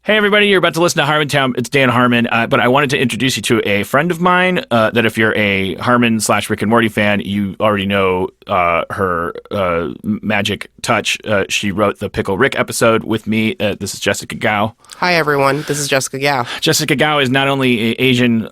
Hey, everybody, you're about to listen to Harmontown. It's Dan Harmon, but I wanted to introduce you to a friend of mine that if you're a Harmon/Rick and Morty fan, you already know her magic touch. She wrote the Pickle Rick episode with me. This is Jessica Gao. Hi, everyone. This is Jessica Gao. Jessica Gao is not only Asian,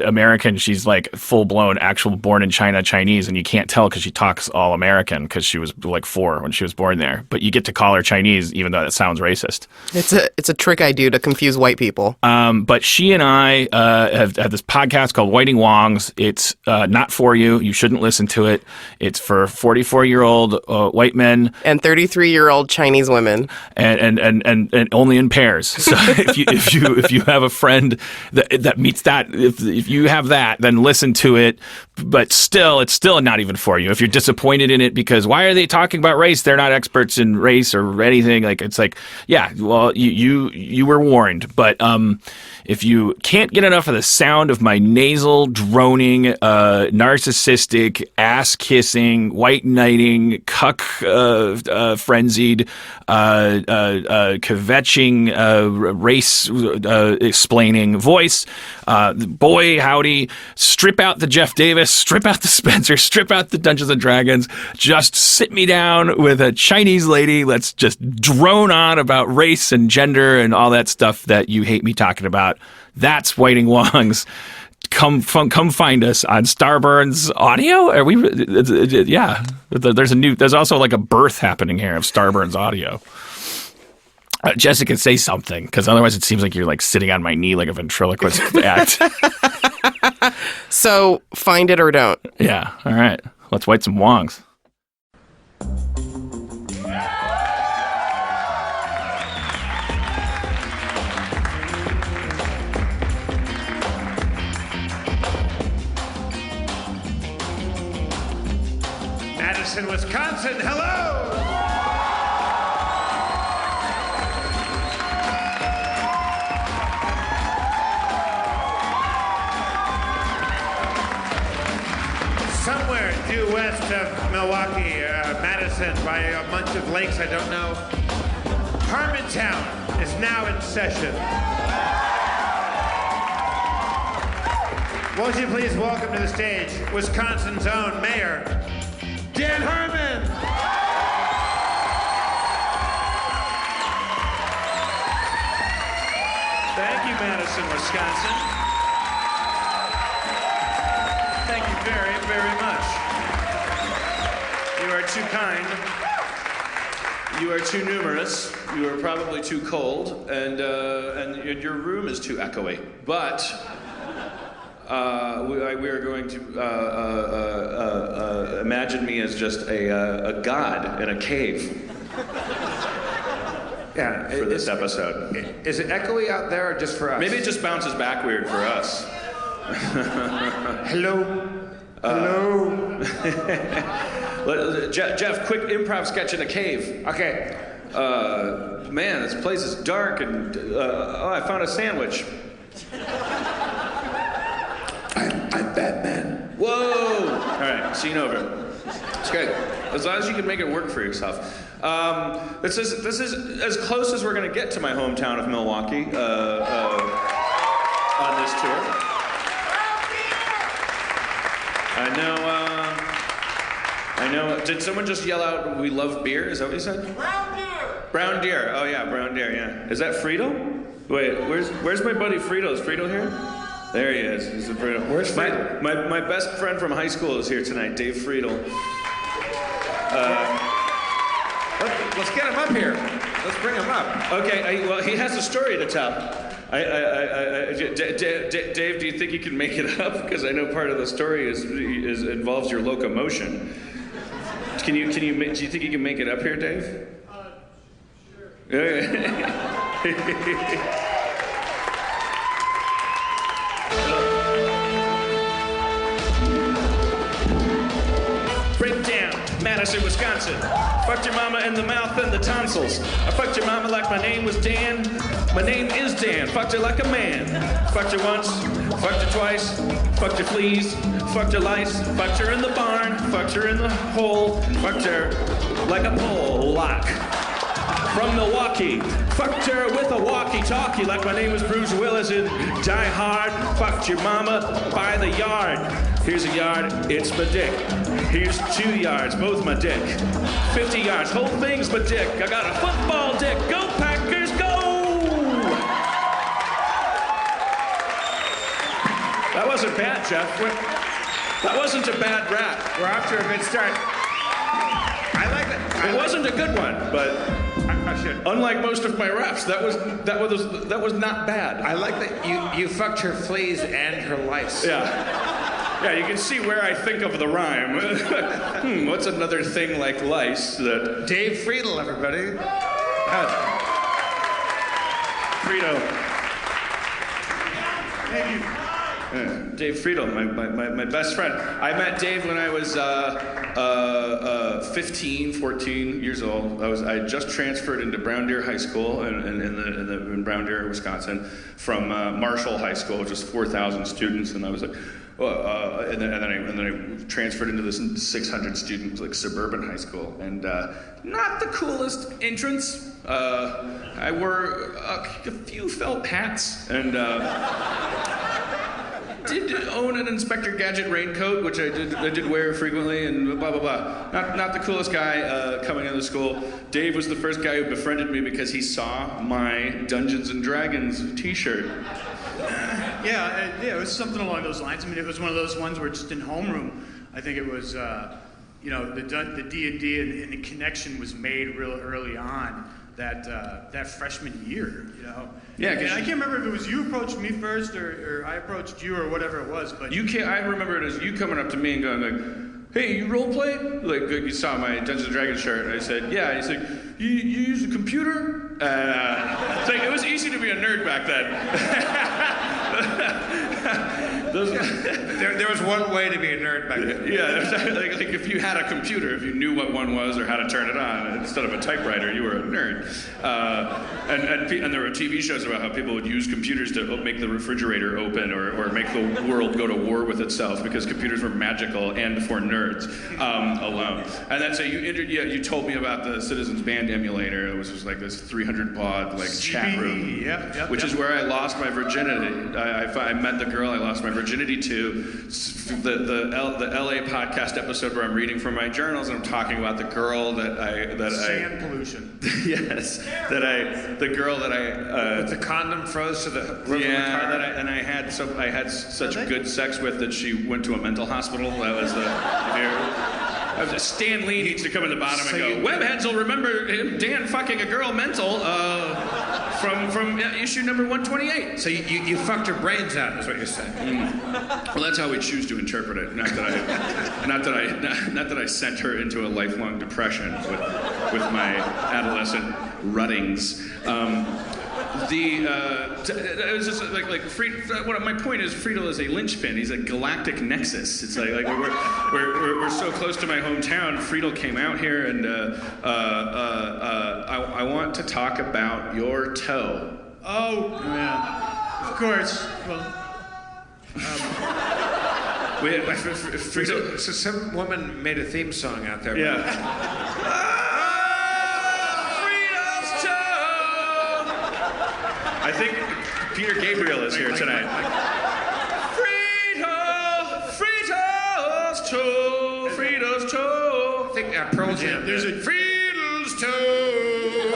American, she's like full-blown, actual born in China Chinese, and you can't tell because she talks all American because she was like 4 when she was born there. But you get to call her Chinese, even though that sounds racist. It's a trick I do to confuse white people. But she and I have this podcast called Whiting Wongs. It's not for you. You shouldn't listen to it. It's for 44-year-old white men and 33-year-old Chinese women, and only in pairs. So if you have a friend that meets that, if you have that, then listen to it. But still, it's still not even for you. If you're disappointed in it because why are they talking about race? They're not experts in race or anything. Like it's like, yeah, well, you were warned. But if you can't get enough of the sound of my nasal, droning, narcissistic, ass-kissing, white-knighting, cuck frenzied, kvetching, race-explaining voice, boy, howdy, strip out the Jeff Davis, strip out the Spencer, strip out the Dungeons & Dragons, just sit me down with a Chinese lady, let's just drone on about race and gender and all that stuff that you hate me talking about. That's Whiting Wongs. Come find us on Starburns Audio. Are we? Yeah. There's also like a birth happening here of Starburns Audio. Jessica, say something, because otherwise it seems like you're like sitting on my knee like a ventriloquist act. So find it or don't. Yeah. All right. Let's white some wongs. Madison, Wisconsin, hello! Somewhere due west of Milwaukee, Madison, by a bunch of lakes I don't know, Harmontown is now in session. Won't you please welcome to the stage Wisconsin's own mayor, Dan Harmon. Thank you, Madison, Wisconsin. Thank you very, very much. You are too kind. You are too numerous. You are probably too cold, and your room is too echoey. But we are going to imagine me as just a god in a cave. Yeah, for this episode. Is it echoey out there or just for us? Maybe it just bounces back weird for us. Hello? Hello? Jeff, quick improv sketch in a cave. Okay. Man, this place is dark and, I found a sandwich. I'm Batman. Whoa! All right, scene over. It's good. As long as you can make it work for yourself. This is as close as we're going to get to my hometown of Milwaukee on this tour. I know. Did someone just yell out, "We love beer"? Is that what you said? Brown deer. Brown deer. Oh yeah, brown deer. Yeah. Is that Frito? Wait, where's my buddy Frito? Is Frito here? There he is. He's a Frito. Where's Frito? My best friend from high school is here tonight, Dave Friedel. Let's get him up here. Let's bring him up. Okay. Well, he has a story to tell. Dave, do you think you can make it up? Because I know part of the story involves your locomotion. Do you think you can make it up here, Dave? Sure. Breakdown, Madison, Wisconsin. Fucked your mama in the mouth and the tonsils. I fucked your mama like my name was Dan. My name is Dan. Fucked her like a man. Fucked her once, fucked her twice, fucked her fleas, fucked her lice, fucked her in the barn, fucked her in the hole, fucked her like a pole lock. From Milwaukee, fucked her with a walkie. walkie-talkie like my name was Bruce Willis in Die Hard. Fucked your mama by the yard. Here's a yard, it's my dick. Here's 2 yards, both my dick. 50 yards, whole thing's my dick. I got a football dick. Go Packers, go! That wasn't bad, Jeff. That wasn't a bad rap. We're off to a good start. I like that. It wasn't a good one, but I should. unlike most of my raps, that was not bad. I like that you fucked her fleas and her lice. Yeah, you can see where I think of the rhyme. What's another thing like lice that... Dave Friedel, everybody. Frito. Thank you. Dave Friedel, my best friend. I met Dave when I was 15, 14 years old. I had just transferred into Brown Deer High School in Brown Deer, Wisconsin, from Marshall High School, which was 4,000 students, and I was like, and then I transferred into this 600 student like suburban high school, and not the coolest entrance. I wore a few felt hats and. Did own an Inspector Gadget raincoat, which I did wear frequently, and blah blah blah. Not the coolest guy coming into the school. Dave was the first guy who befriended me because he saw my Dungeons and Dragons T-shirt. Yeah, it was something along those lines. I mean, it was one of those ones where just in homeroom, I think it was, the D&D and the connection was made real early on. That freshman year, Yeah, and I can't remember if it was you approached me first or I approached you or whatever it was, but You can't. I remember it as you coming up to me and going like, "Hey, you role play?" Like you saw my Dungeons and Dragons shirt. And I said, "Yeah." He's like, "You use a computer?" It's like it was easy to be a nerd back then. There was one way to be a nerd back then. Yeah, like if you had a computer, if you knew what one was or how to turn it on instead of a typewriter, you were a nerd. And there were TV shows about how people would use computers to make the refrigerator open or make the world go to war with itself because computers were magical and for nerds alone. And then so you told me about the Citizens Band emulator. It was just like this 300 baud like chat room, which is where I lost my virginity. I met the girl I lost my virginity to. The LA podcast episode where I'm reading from my journals and I'm talking about the girl sand pollution. Yes, the girl that The condom froze to the roof yeah, of the car. I had such good sex with that she went to a mental hospital. That was Stan Lee needs to come in the bottom and go, Webheads will remember him, Dan fucking a girl mental from issue number 128. So you fucked her brains out, is what you're saying. Well, that's how we choose to interpret it. Not that I sent her into a lifelong depression with my adolescent ruttings. It was just like my point is Friedel is a linchpin. He's a galactic nexus. It's like we're so close to my hometown. Friedel came out here, and I want to talk about your toe. Oh, yeah, of course. Well, Friedel. So some woman made a theme song out there. Yeah. I think Peter Gabriel is here tonight. Frito's toe, Frito's toe. I think Pearl Jam. there's a Friedel's toe,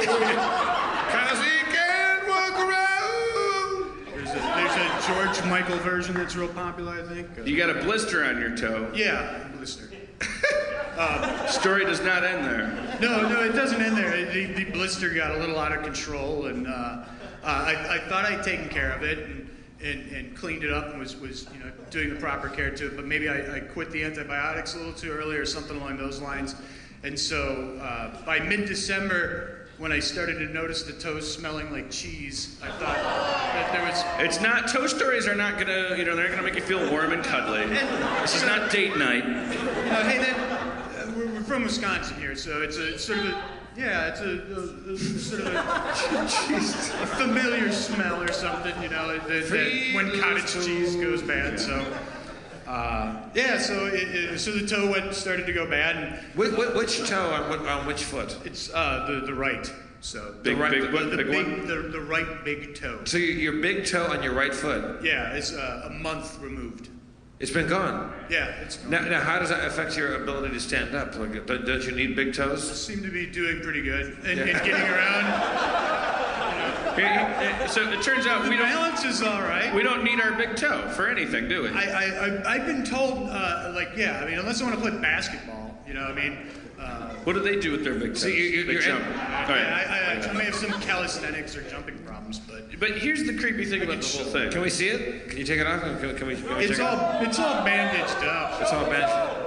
'cause he can't walk around. there's a George Michael version that's real popular, I think. You got a blister on your toe. Yeah, blister. Story does not end there. No, it doesn't end there. The blister got a little out of control, and I thought I'd taken care of it and cleaned it up and was doing the proper care to it, but maybe I quit the antibiotics a little too early or something along those lines. And so by mid-December, when I started to notice the toes smelling like cheese, I thought that there was... It's not, toe stories are not gonna, they're not gonna make you feel warm and cuddly. This is not date night. Hey, we're from Wisconsin here, so it's sort of a sort of a familiar smell or something, that when cottage cheese goes bad. So, so the toe started to go bad. And Which toe on which foot? it's the right. So Big- the right, big what? the Big big, one? the right big toe. So your big toe on your right foot, Yeah, it's a month removed. it's been gone. Yeah, it's Now, how does that affect your ability to stand up? Like, don't you need big toes? seem to be doing pretty good and getting around. So it turns out The we don't balance is all right. we don't need our big toe for anything, do we? I've been told, unless I want to play basketball, What do they do with their big toes? So you're Big jump. in- All right. I may have some calisthenics or jumping problems, but But here's the creepy thing about the whole thing. Can we see it? Can you take it off? Can we it's check all bandaged up. It's all bad.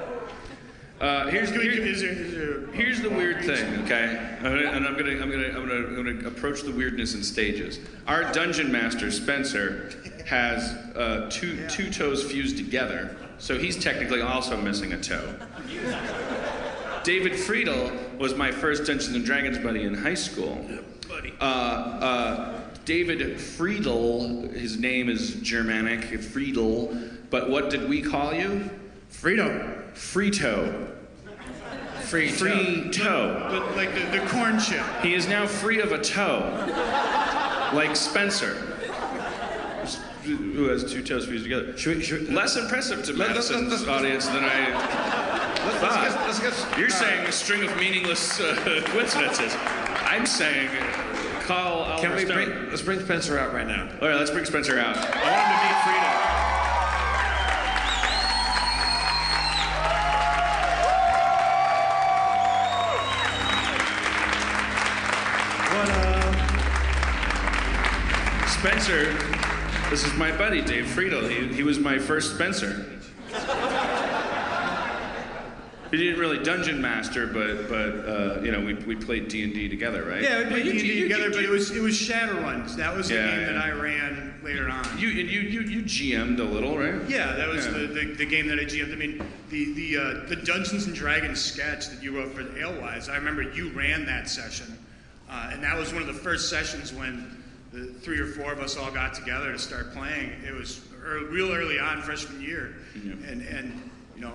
Here's Is there Here's the weird thing, okay? And I'm gonna approach the weirdness in stages. Our dungeon master Spencer has two toes fused together, so he's technically also missing a toe. David Friedel was my first Dungeons and Dragons buddy in high school. buddy? David Friedel, his name is Germanic, Friedel, but what did we call you? Frito. Frito. Free toe. But like the corn chip. He is now free of a toe, like Spencer, who has two toes fused together. Less impressive to Madison's audience than I thought. Let's get. You're saying a string of meaningless coincidences. I'm saying call Can Oliver we Stone. let's bring Spencer out right now. All right, let's bring Spencer out. I want him to meet Frito. Spencer, this is my buddy, Dave Friedel. He was my first Spencer. He didn't really dungeon master, but we played D&D together, right? Yeah, we played You- D&D you- together, you- but it was Shadowruns. That was the Yeah, game yeah. that I ran later on. You GM'd a little, right? Yeah, that was Yeah. the game that I GM'd. I mean, the Dungeons and Dragons sketch that you wrote for the Alewives, I remember you ran that session. And that was one of the first sessions when the 3 or 4 of us all got together to start playing. It was real early on, freshman year. Yeah. And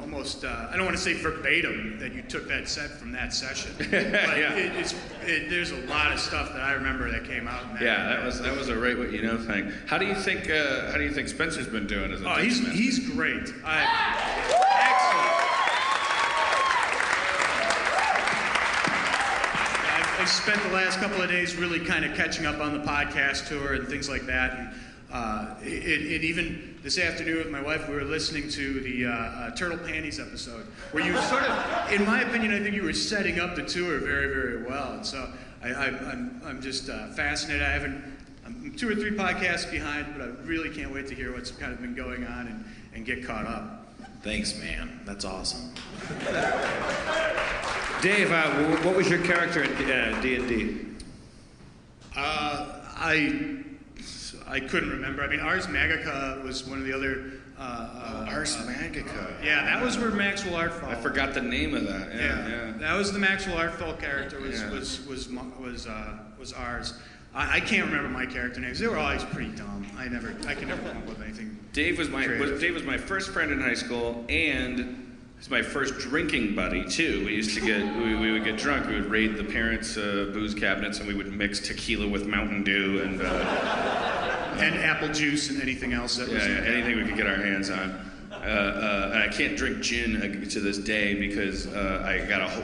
almost, I don't want to say verbatim that you took that set from that session. But Yeah. there's a lot of stuff that I remember that came out in that. Yeah, that was a right what you know thing. How do you think Spencer's been doing as a Oh, dungeon master? he's great. Excellent. I've spent the last couple of days really kind of catching up on the podcast tour and things like that. And it even this afternoon with my wife, we were listening to the Turtle Panties episode, where you sort of, in my opinion, I think you were setting up the tour very, very well. And so I'm just fascinated. I'm 2 or 3 podcasts behind, but I really can't wait to hear what's kind of been going on and get caught up. Thanks, man. That's awesome. Dave, what was your character in D&D? I couldn't remember. I mean, Ars Magica was one of the other. Ars Magica. Yeah, that was where Maxwell Artfall. I forgot the name of that. Yeah, that was the Maxwell Artfall character. Yeah. Was ours. I can't remember my character names. They were always pretty dumb. I can never come up with anything. Dave was creative. my first friend in high school, and he's my first drinking buddy too. We used to we would get drunk. We would raid the parents' booze cabinets, and we would mix tequila with Mountain Dew and apple juice and anything else that was. anything we could get our hands on. And I can't drink gin to this day because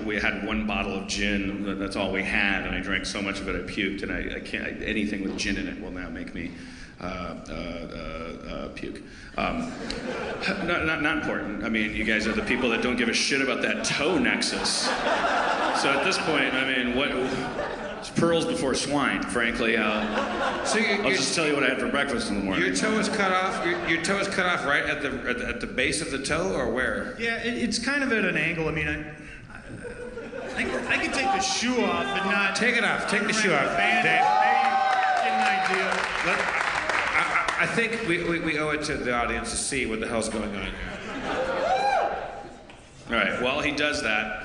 we had 1 bottle of gin. That's all we had, and I drank so much of it I puked. And I can't. Anything with gin in it will now make me puke. Not important. I mean, you guys are the people that don't give a shit about that toe nexus. So at this point, I mean, what? It's pearls before swine, frankly. I'll just tell you what I had for breakfast in the morning. Your toe is cut off. Your toe is cut off right at the base of the toe, or where? Yeah, it's kind of at an angle. I mean, I could take the shoe off, but not Take it off. Take the shoe off. Band Dave. Get an idea. I think we owe it to the audience to see what the hell's going on here. All right, while he does that,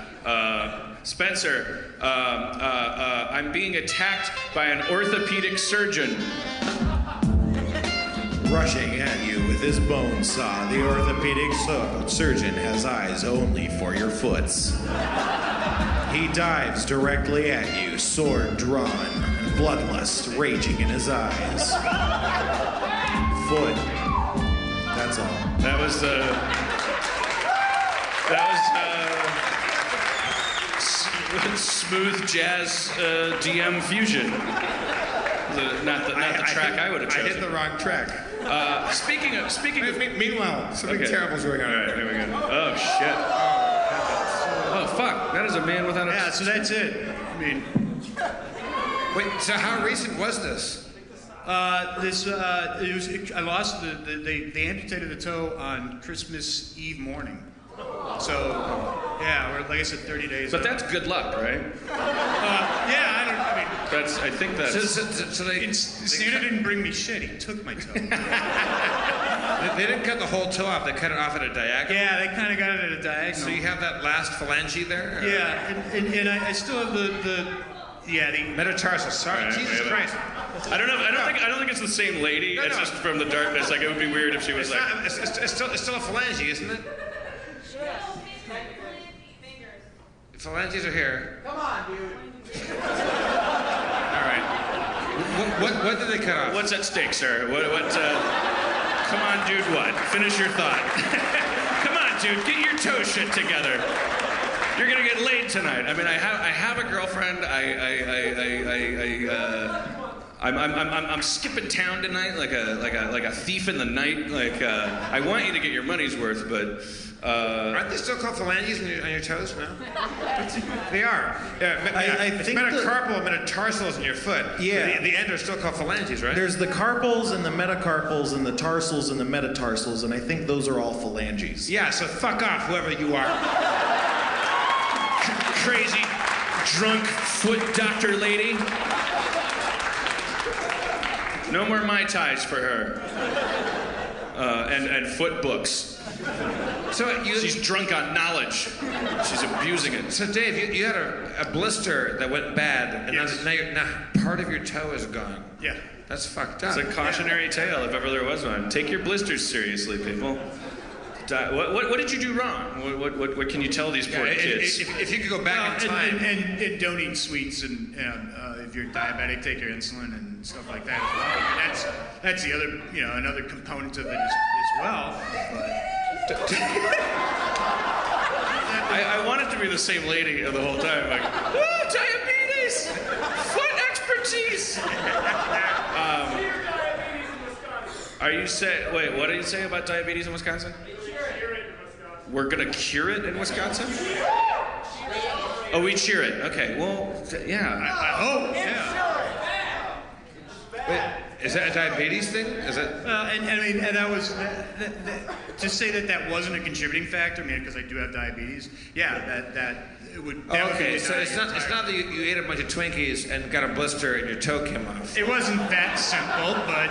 Spencer, I'm being attacked by an orthopedic surgeon. Rushing at you with his bone saw, the orthopedic surgeon has eyes only for your foots. He dives directly at you, sword drawn, and bloodlust raging in his eyes. Foot. That's all. That was smooth jazz DM fusion. Not the track I would have chosen. I hit the wrong track. Speaking of Meanwhile, something terrible's going on. All right, here we go. Oh shit. Oh fuck. That is a man without a. Yeah, so that's it. I mean, Wait, so how recent was this? I lost they amputated the toe on Christmas Eve morning. So, yeah, we're, like I said, 30 days. But out. that's good luck, right? I think that's. So they Santa didn't bring me shit. He took my toe. They didn't cut the whole toe off. They cut it off at a diagonal. Yeah, they kind of got it at a diagonal. So you have that last phalange there? Or? Yeah, and I still have the metatarsal. Sorry, Right, Jesus yeah. Christ. I don't know. I don't think it's the same lady. No, it's no. just from the darkness. Like it would be weird if she was It's, like. not, it's still a phalange, isn't it? Phalanges are here. Come on, dude. All right. What did they cut off? What's at stake, sir? Come on, dude. What? Finish your thought. Come on, dude. Get your toe shit together. You're gonna get laid tonight. I mean, I have a girlfriend. I'm skipping town tonight like a thief in the night. I want you to get your money's worth, but. Aren't they still called phalanges on your toes? No? They are. I It's think metacarpal and metatarsals in your foot. Yeah. The end are still called phalanges, right? There's the carpals and the metacarpals and the tarsals and the metatarsals, and I think those are all phalanges. Yeah, so fuck off, whoever you are. Crazy, drunk foot doctor lady. No more Mai Tais for her. And foot books. So She's drunk on knowledge. She's abusing it. So Dave, you had a blister that went bad, and Yes. now part of your toe is gone. Yeah. That's fucked up. It's a cautionary tale, if ever there was one. Take your blisters seriously, people. What did you do wrong? What can you tell these poor kids? If you could go back in time. And don't eat sweets, and if you're diabetic, take your insulin and stuff like that as well. I mean, that's the other, another component of it as well. I want it to be the same lady the whole time. Like, woo, diabetes! Foot expertise! Are you saying, wait, what did you say about diabetes in Wisconsin? We're gonna cure it in Wisconsin? Oh, we cheer it. Okay, well, yeah. I hope, yeah. Wait, is that a diabetes thing? Is it? And that was to say that wasn't a contributing factor. I mean, because I do have diabetes. Yeah, that it would. Oh, okay, so it's not that you ate a bunch of Twinkies and got a blister and your toe came off. It wasn't that simple, but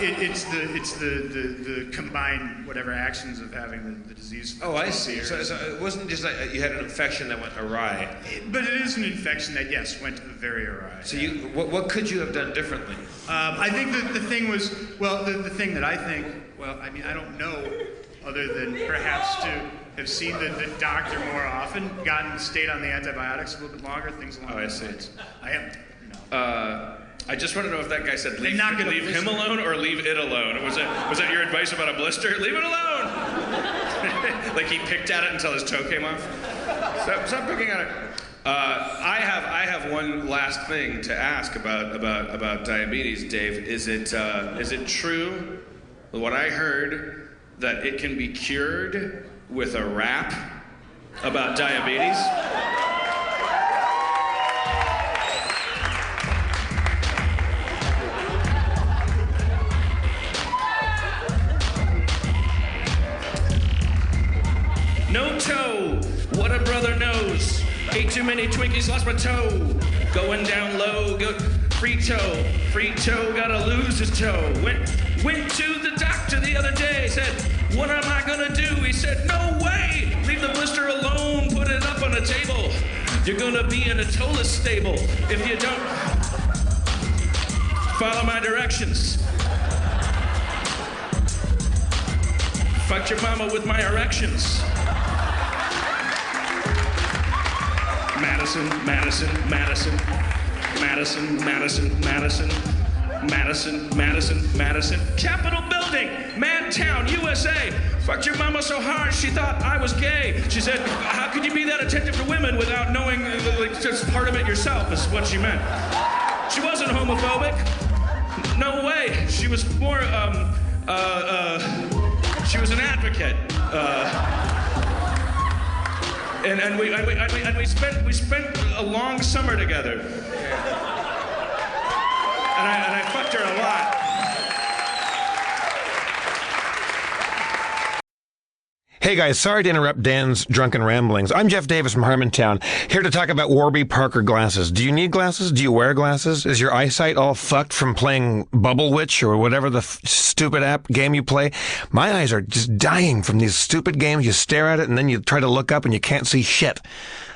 it's the combined whatever actions of having the disease. For Oh, I 12 see. years. So it wasn't just like you had an infection that went awry. But it is an infection that went very awry. So what could you have done differently? I think that the thing was, the thing that I think, I mean, I don't know, other than perhaps to have seen the doctor more often, stayed on the antibiotics a little bit longer, things along those see. lines. I am, I just want to know if that guy said leave not gonna him listen. alone or leave it alone. Was that your advice about a blister? Leave it alone! Like he picked at it until his toe came off? Stop picking at it. I have one last thing to ask about diabetes, Dave. Is it true, what I heard, that it can be cured with a rap about diabetes? No toe, what a brother knows. Ate too many Twinkies, lost my toe. Going down low, free toe, gotta lose his toe. Went to the doctor the other day, said, what am I gonna do? He said, no way, leave the blister alone, put it up on a table. You're gonna be in a toeless stable if you don't follow my directions. Fucked your mama with my erections. Madison, Madison, Madison, Madison, Madison, Madison, Madison, Madison, Madison, Capitol Building, Mantown, USA. Fucked your mama so hard she thought I was gay. She said, how could you be that attentive to women without knowing like, just part of it yourself, is what she meant. She wasn't homophobic. No way. She was more, she was an advocate. And we spent a long summer together. And I fucked her a lot. Hey guys, sorry to interrupt Dan's drunken ramblings. I'm Jeff Davis from Harmontown, here to talk about Warby Parker glasses. Do you need glasses? Do you wear glasses? Is your eyesight all fucked from playing Bubble Witch or whatever the stupid app game you play? My eyes are just dying from these stupid games. You stare at it and then you try to look up and you can't see shit.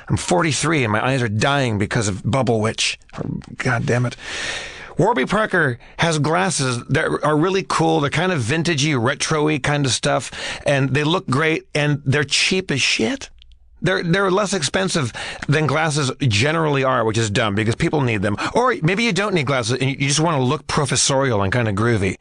I'm 43 and my eyes are dying because of Bubble Witch. God damn it. Warby Parker has glasses that are really cool. They're kind of vintagey, retro-y kind of stuff, and they look great, and they're cheap as shit. They're less expensive than glasses generally are, which is dumb because people need them. Or maybe you don't need glasses and you just want to look professorial and kind of groovy.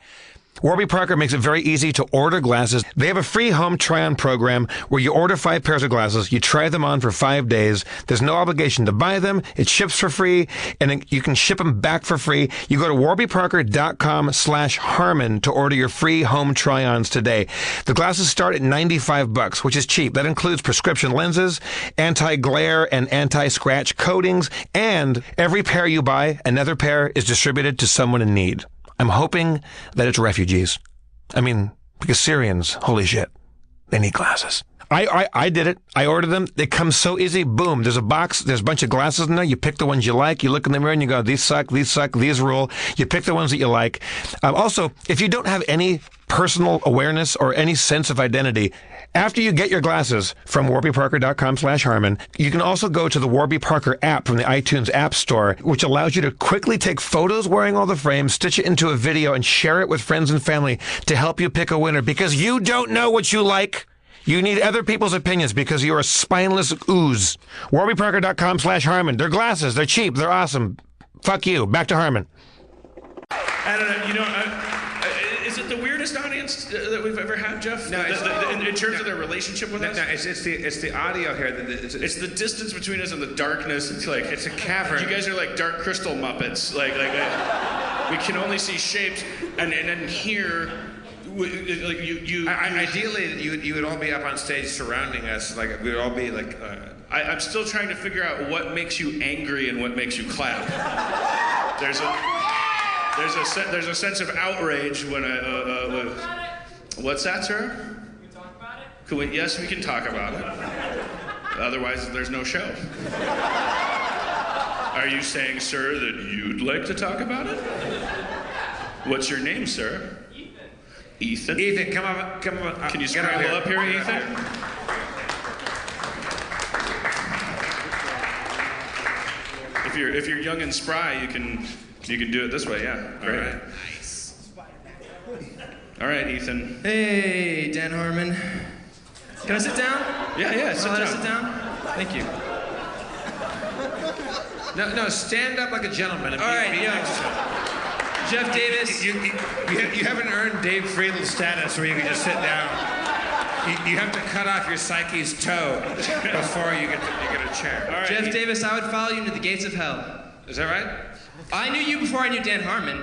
Warby Parker makes it very easy to order glasses. They have a free home try-on program where you order 5 pairs of glasses, you try them on for 5 days. There's no obligation to buy them. It ships for free, and you can ship them back for free. You go to warbyparker.com/Harmon to order your free home try-ons today. The glasses start at $95, which is cheap. That includes prescription lenses, anti-glare and anti-scratch coatings, and every pair you buy, another pair is distributed to someone in need. I'm hoping that it's refugees. I mean, because Syrians, holy shit, they need glasses. I did it. I ordered them. They come so easy. Boom. There's a box. There's a bunch of glasses in there. You pick the ones you like. You look in the mirror and you go, these suck, these rule. You pick the ones that you like. Also, if you don't have any personal awareness or any sense of identity, after you get your glasses from warbyparker.com/Harmon, you can also go to the Warby Parker app from the iTunes App Store, which allows you to quickly take photos wearing all the frames, stitch it into a video, and share it with friends and family to help you pick a winner because you don't know what you like. You need other people's opinions because you're a spineless ooze. warbyparker.com/Harmon. They're glasses. They're cheap. They're awesome. Fuck you. Back to Harmon. I don't know, is it the weirdest audience that we've ever had, Jeff? No, in terms of their relationship with us? No, it's the audio here. It's the distance between us and the darkness. It's like it's a cavern. You guys are like dark crystal Muppets. We can only see shapes, and then here, like you. Ideally, you would all be up on stage surrounding us. Like we would all be like. I'm still trying to figure out what makes you angry and what makes you clap. There's a sense of outrage when what's that, sir? Can we talk about it? Yes, we can talk about it. Otherwise, there's no show. Are you saying, sir, that you'd like to talk about it? What's your name, sir? Ethan. Ethan, come on. Can you scramble up here, Ethan? If you're young and spry, you can do it this way. Yeah. Great. All right. Nice. All right, Ethan. Hey, Dan Harmon. Can I sit down? Yeah. Sit down. Sit down? Thank you. No, stand up like a gentleman. And All right, be yo. Jeff Davis. You haven't earned Dave Friedel status where you can just sit down. You have to cut off your psyche's toe before you get a chair. All right. Jeff Davis, I would follow you into the gates of hell. Is that right? I knew you before I knew Dan Harmon.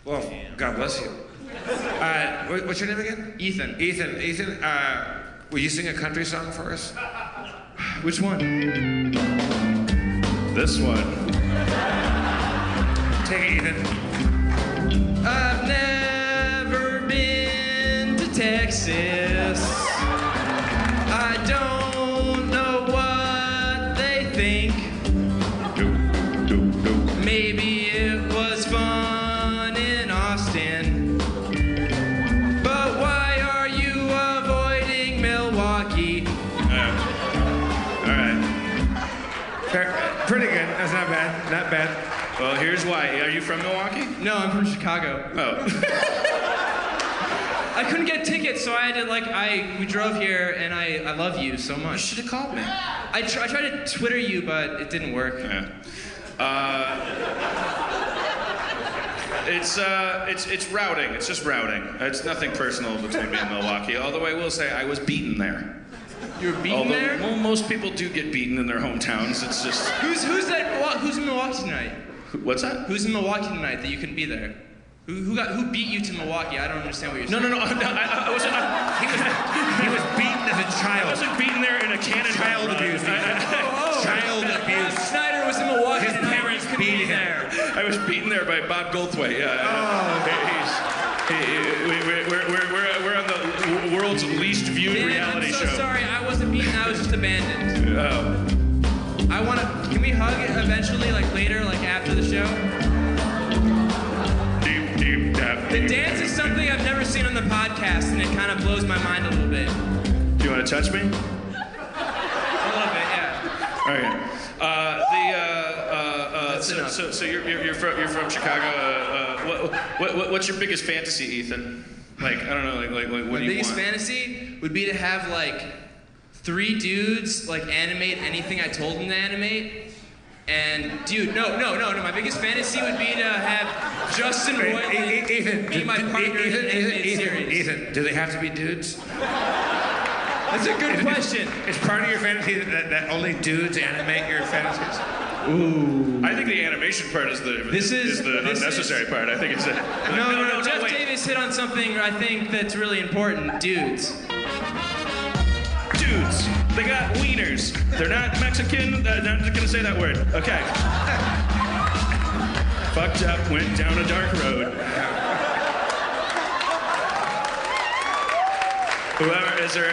Well, God bless you. What's your name again? Ethan. Ethan, will you sing a country song for us? Which one? This one. Take it, Ethan. I've never been to Texas. I don't know what they think. Maybe it was fun in Austin. But why are you avoiding Milwaukee? All right. Pretty good. That's not bad. Not bad. Well, here's why. Are you from Milwaukee? No, I'm from Chicago. Oh. I couldn't get tickets, so I had to we drove here, and I love you so much. You should have called me. I tried to Twitter you, but it didn't work. Yeah. It's routing. It's just routing. It's nothing personal between me and Milwaukee. Although I will say I was beaten there. You were beaten there? Well, most people do get beaten in their hometowns. It's just. Who's in Milwaukee tonight? What's that? Who's in Milwaukee tonight that you couldn't be there? Who beat you to Milwaukee? I don't understand what you're saying. No. I wasn't. He was beaten as a child. I wasn't beaten there in a cannon. Child abuse. Child abuse. Snyder was in Milwaukee. His parents beat him. I was beaten there by Bob Goldthwait. Yeah. We're on the world's least viewed reality show. I'm so show. sorry. I wasn't beaten. I was just abandoned. Oh. Can we hug eventually, later, after the show? Deep tap. The dance is something I've never seen on the podcast, and it kind of blows my mind a little bit. Do you want to touch me? A little bit, yeah. Okay. So you're from Chicago. What's your biggest fantasy, Ethan? I don't know. What do you want? My biggest fantasy would be to have 3 dudes animate anything I told them to animate. And dude, no. My biggest fantasy would be to have Justin Roiland be my partner in an animated series. Ethan, do they have to be dudes? That's a good question. Is part of your fantasy that only dudes animate your fantasies? Ooh. I think the animation part is the unnecessary part. I think it's a... No, Jeff Davis hit on something I think that's really important. Dudes. They got wieners. They're not Mexican. I'm just gonna say that word. Okay. Fucked up, went down a dark road.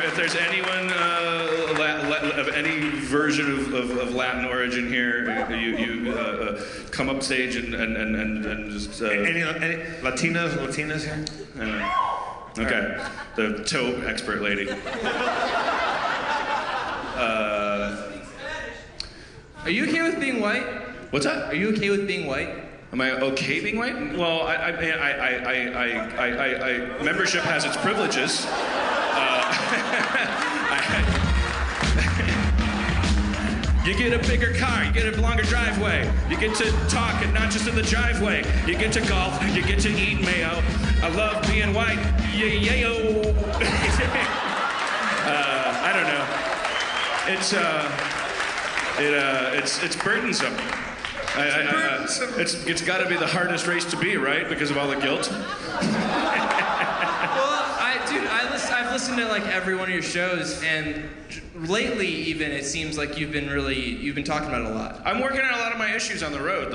If there's anyone of any version of Latin origin here, you come up stage and just. Any Latinas here? Okay, the toe expert lady. Are you okay with being white? What's that? Are you okay with being white? Am I okay being white? Well, I membership has its privileges. You get a bigger car, you get a longer driveway, you get to talk and not just in the driveway. You get to golf, you get to eat mayo. I love being white, yayo. I don't know. It's burdensome. It's got to be the hardest race to be, right? Because of all the guilt. I've listened to every one of your shows, and lately even it seems like you've been talking about it a lot. I'm working on a lot of my issues on the road.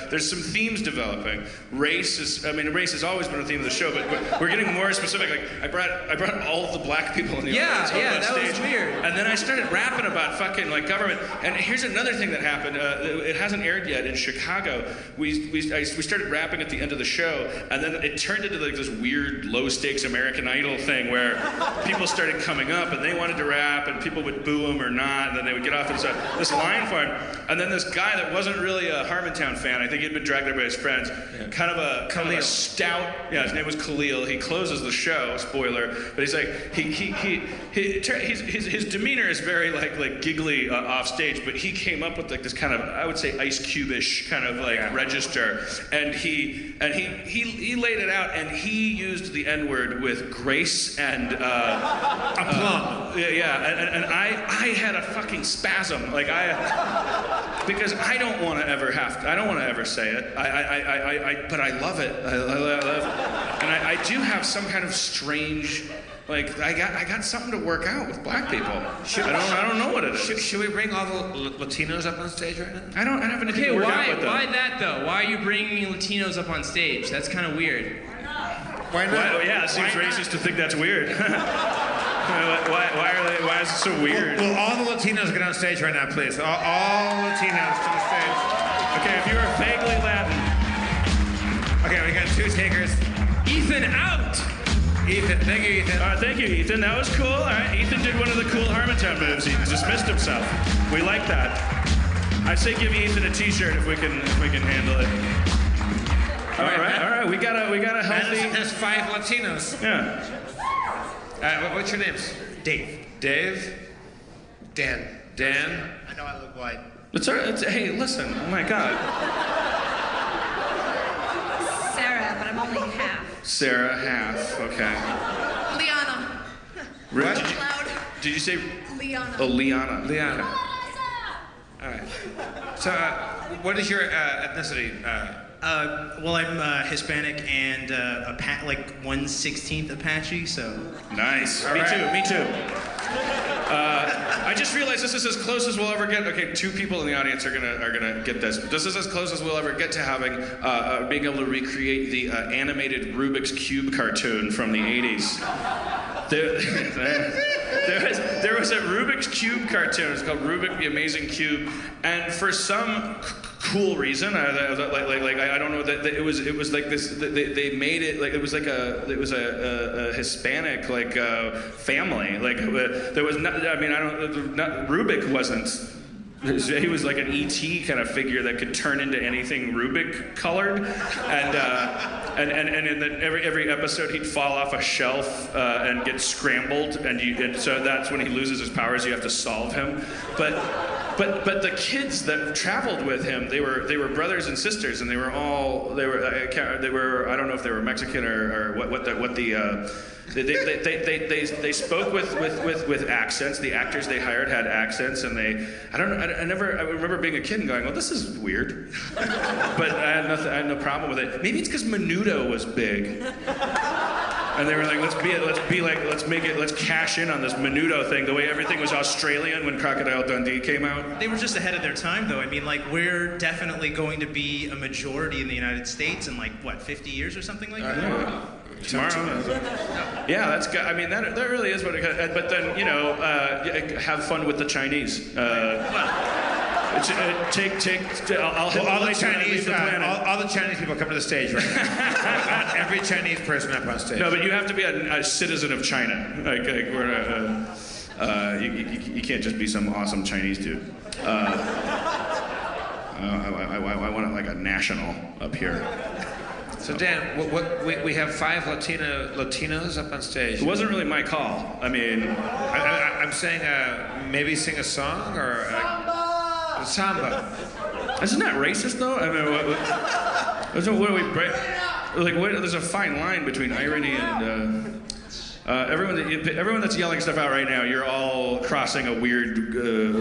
There's some themes developing. Race has always been a theme of the show, but we're getting more specific. I brought all the black people in the audience on that stage, was weird. And then I started rapping about fucking government. And here's another thing that happened. It hasn't aired yet in Chicago. We started rapping at the end of the show, and then it turned into this weird low stakes American Idol thing where people started coming up and they wanted to rap, and people would boo them or not, and then they would get off this line for him. And then this guy that wasn't really a Harmontown fan, I think he'd been dragged there by his friends, kind of a stout, his name was Khalil. He closes the show, spoiler, but he's his demeanor is very giggly off stage, but he came up with this kind of, I would say, Ice Cube-ish kind of register, and he laid it out, and he used the N-word with grace and aplomb. And I had a fucking spasm, because I don't want to ever say it. But I love it. I love it. And I do have some kind of strange, I got something to work out with black people. I don't know what it is. Should we bring all the Latinos up on stage right now? I don't have anything to work out with them. Why that though? Why are you bringing Latinos up on stage? That's kind of weird. Why not? It seems racist to think that's weird. Why is it so weird? Will all the Latinos get on stage right now, please? All Latinos to the stage. Okay, if you are vaguely Latin. Okay, we got 2 takers. Ethan out! Ethan, thank you, Ethan. Thank you, Ethan. That was cool. All right, Ethan did one of the cool Harmontown moves. He dismissed himself. We like that. I say give Ethan a T-shirt if we can handle it. All right, we got got a healthy. Madison has 5 Latinos. Yeah. What's your names? Dave. Dave? Dan. Dan? I know I look white. Hey, listen. Oh my God. Sarah, but I'm only half. Sarah, half. Okay. Liana. What? Loud. Did you say? Liana. Oh, Liana. Liana. All right. So, what is your ethnicity? Well, I'm Hispanic and like 1/16 Apache, so. Nice. All Me right. too. Me too. I just realized this is as close as we'll ever get. Okay, 2 people in the audience are gonna get this. This is as close as we'll ever get to having being able to recreate the animated Rubik's Cube cartoon from the '80s. There was a Rubik's Cube cartoon. It's called Rubik the Amazing Cube, and for some cool reason, I don't know that it was like this. They made it like it was a Hispanic family. Like there was not. I mean, Rubik wasn't. He was like an E.T. kind of figure that could turn into anything Rubik colored, and in every episode he'd fall off a shelf and get scrambled, and so that's when he loses his powers. You have to solve him, but the kids that traveled with him, they were brothers and sisters, and they were I don't know if they were Mexican or they spoke with accents. The actors they hired had accents, and I remember being a kid and going, well, this is weird, but I had no problem with it. Maybe it's because Menudo was big, and they were like, let's cash in on this Menudo thing, the way everything was Australian when Crocodile Dundee came out. They were just ahead of their time, though. I mean, like, we're definitely going to be a majority in the United States in, 50 years or something like that? Tomorrow. Yeah, that's good. I mean, that really is what it. But then have fun with the Chinese. I'll hit all the the Chinese, the planet. all the Chinese people come to the stage right now. Every Chinese person up on stage. No, but you have to be a citizen of China. You can't just be some awesome Chinese dude. I want it like a national up here. So Dan, we have 5 Latinos up on stage. It wasn't really my call. I mean, I'm saying maybe sing a song or samba. Isn't that racist though? I mean, what are we? There's a fine line between irony and everyone that's yelling stuff out right now. You're all crossing a weird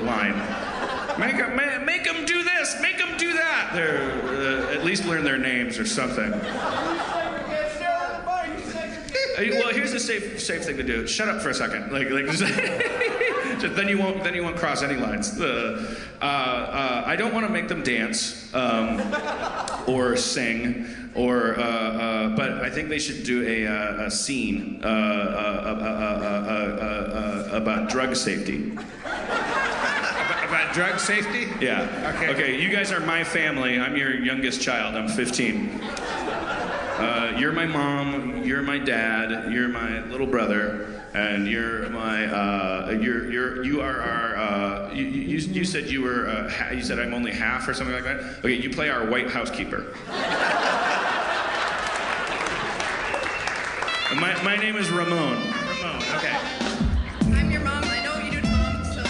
line. Make them do this. Make them do that. They're at least learn their names or something. Well, here's the safe thing to do. Shut up for a second. Then you won't cross any lines. I don't want to make them dance or sing but I think they should do a scene about drug safety. About drug safety? Yeah. Okay. You guys are my family. I'm your youngest child. I'm 15. You're my mom. You're my dad. You're my little brother. And you're my. You are our. You said you were. You said I'm only half or something like that. Okay. You play our white housekeeper. My name is Ramon. Ramon, okay. I'm your mom. I know what you do to mom, so.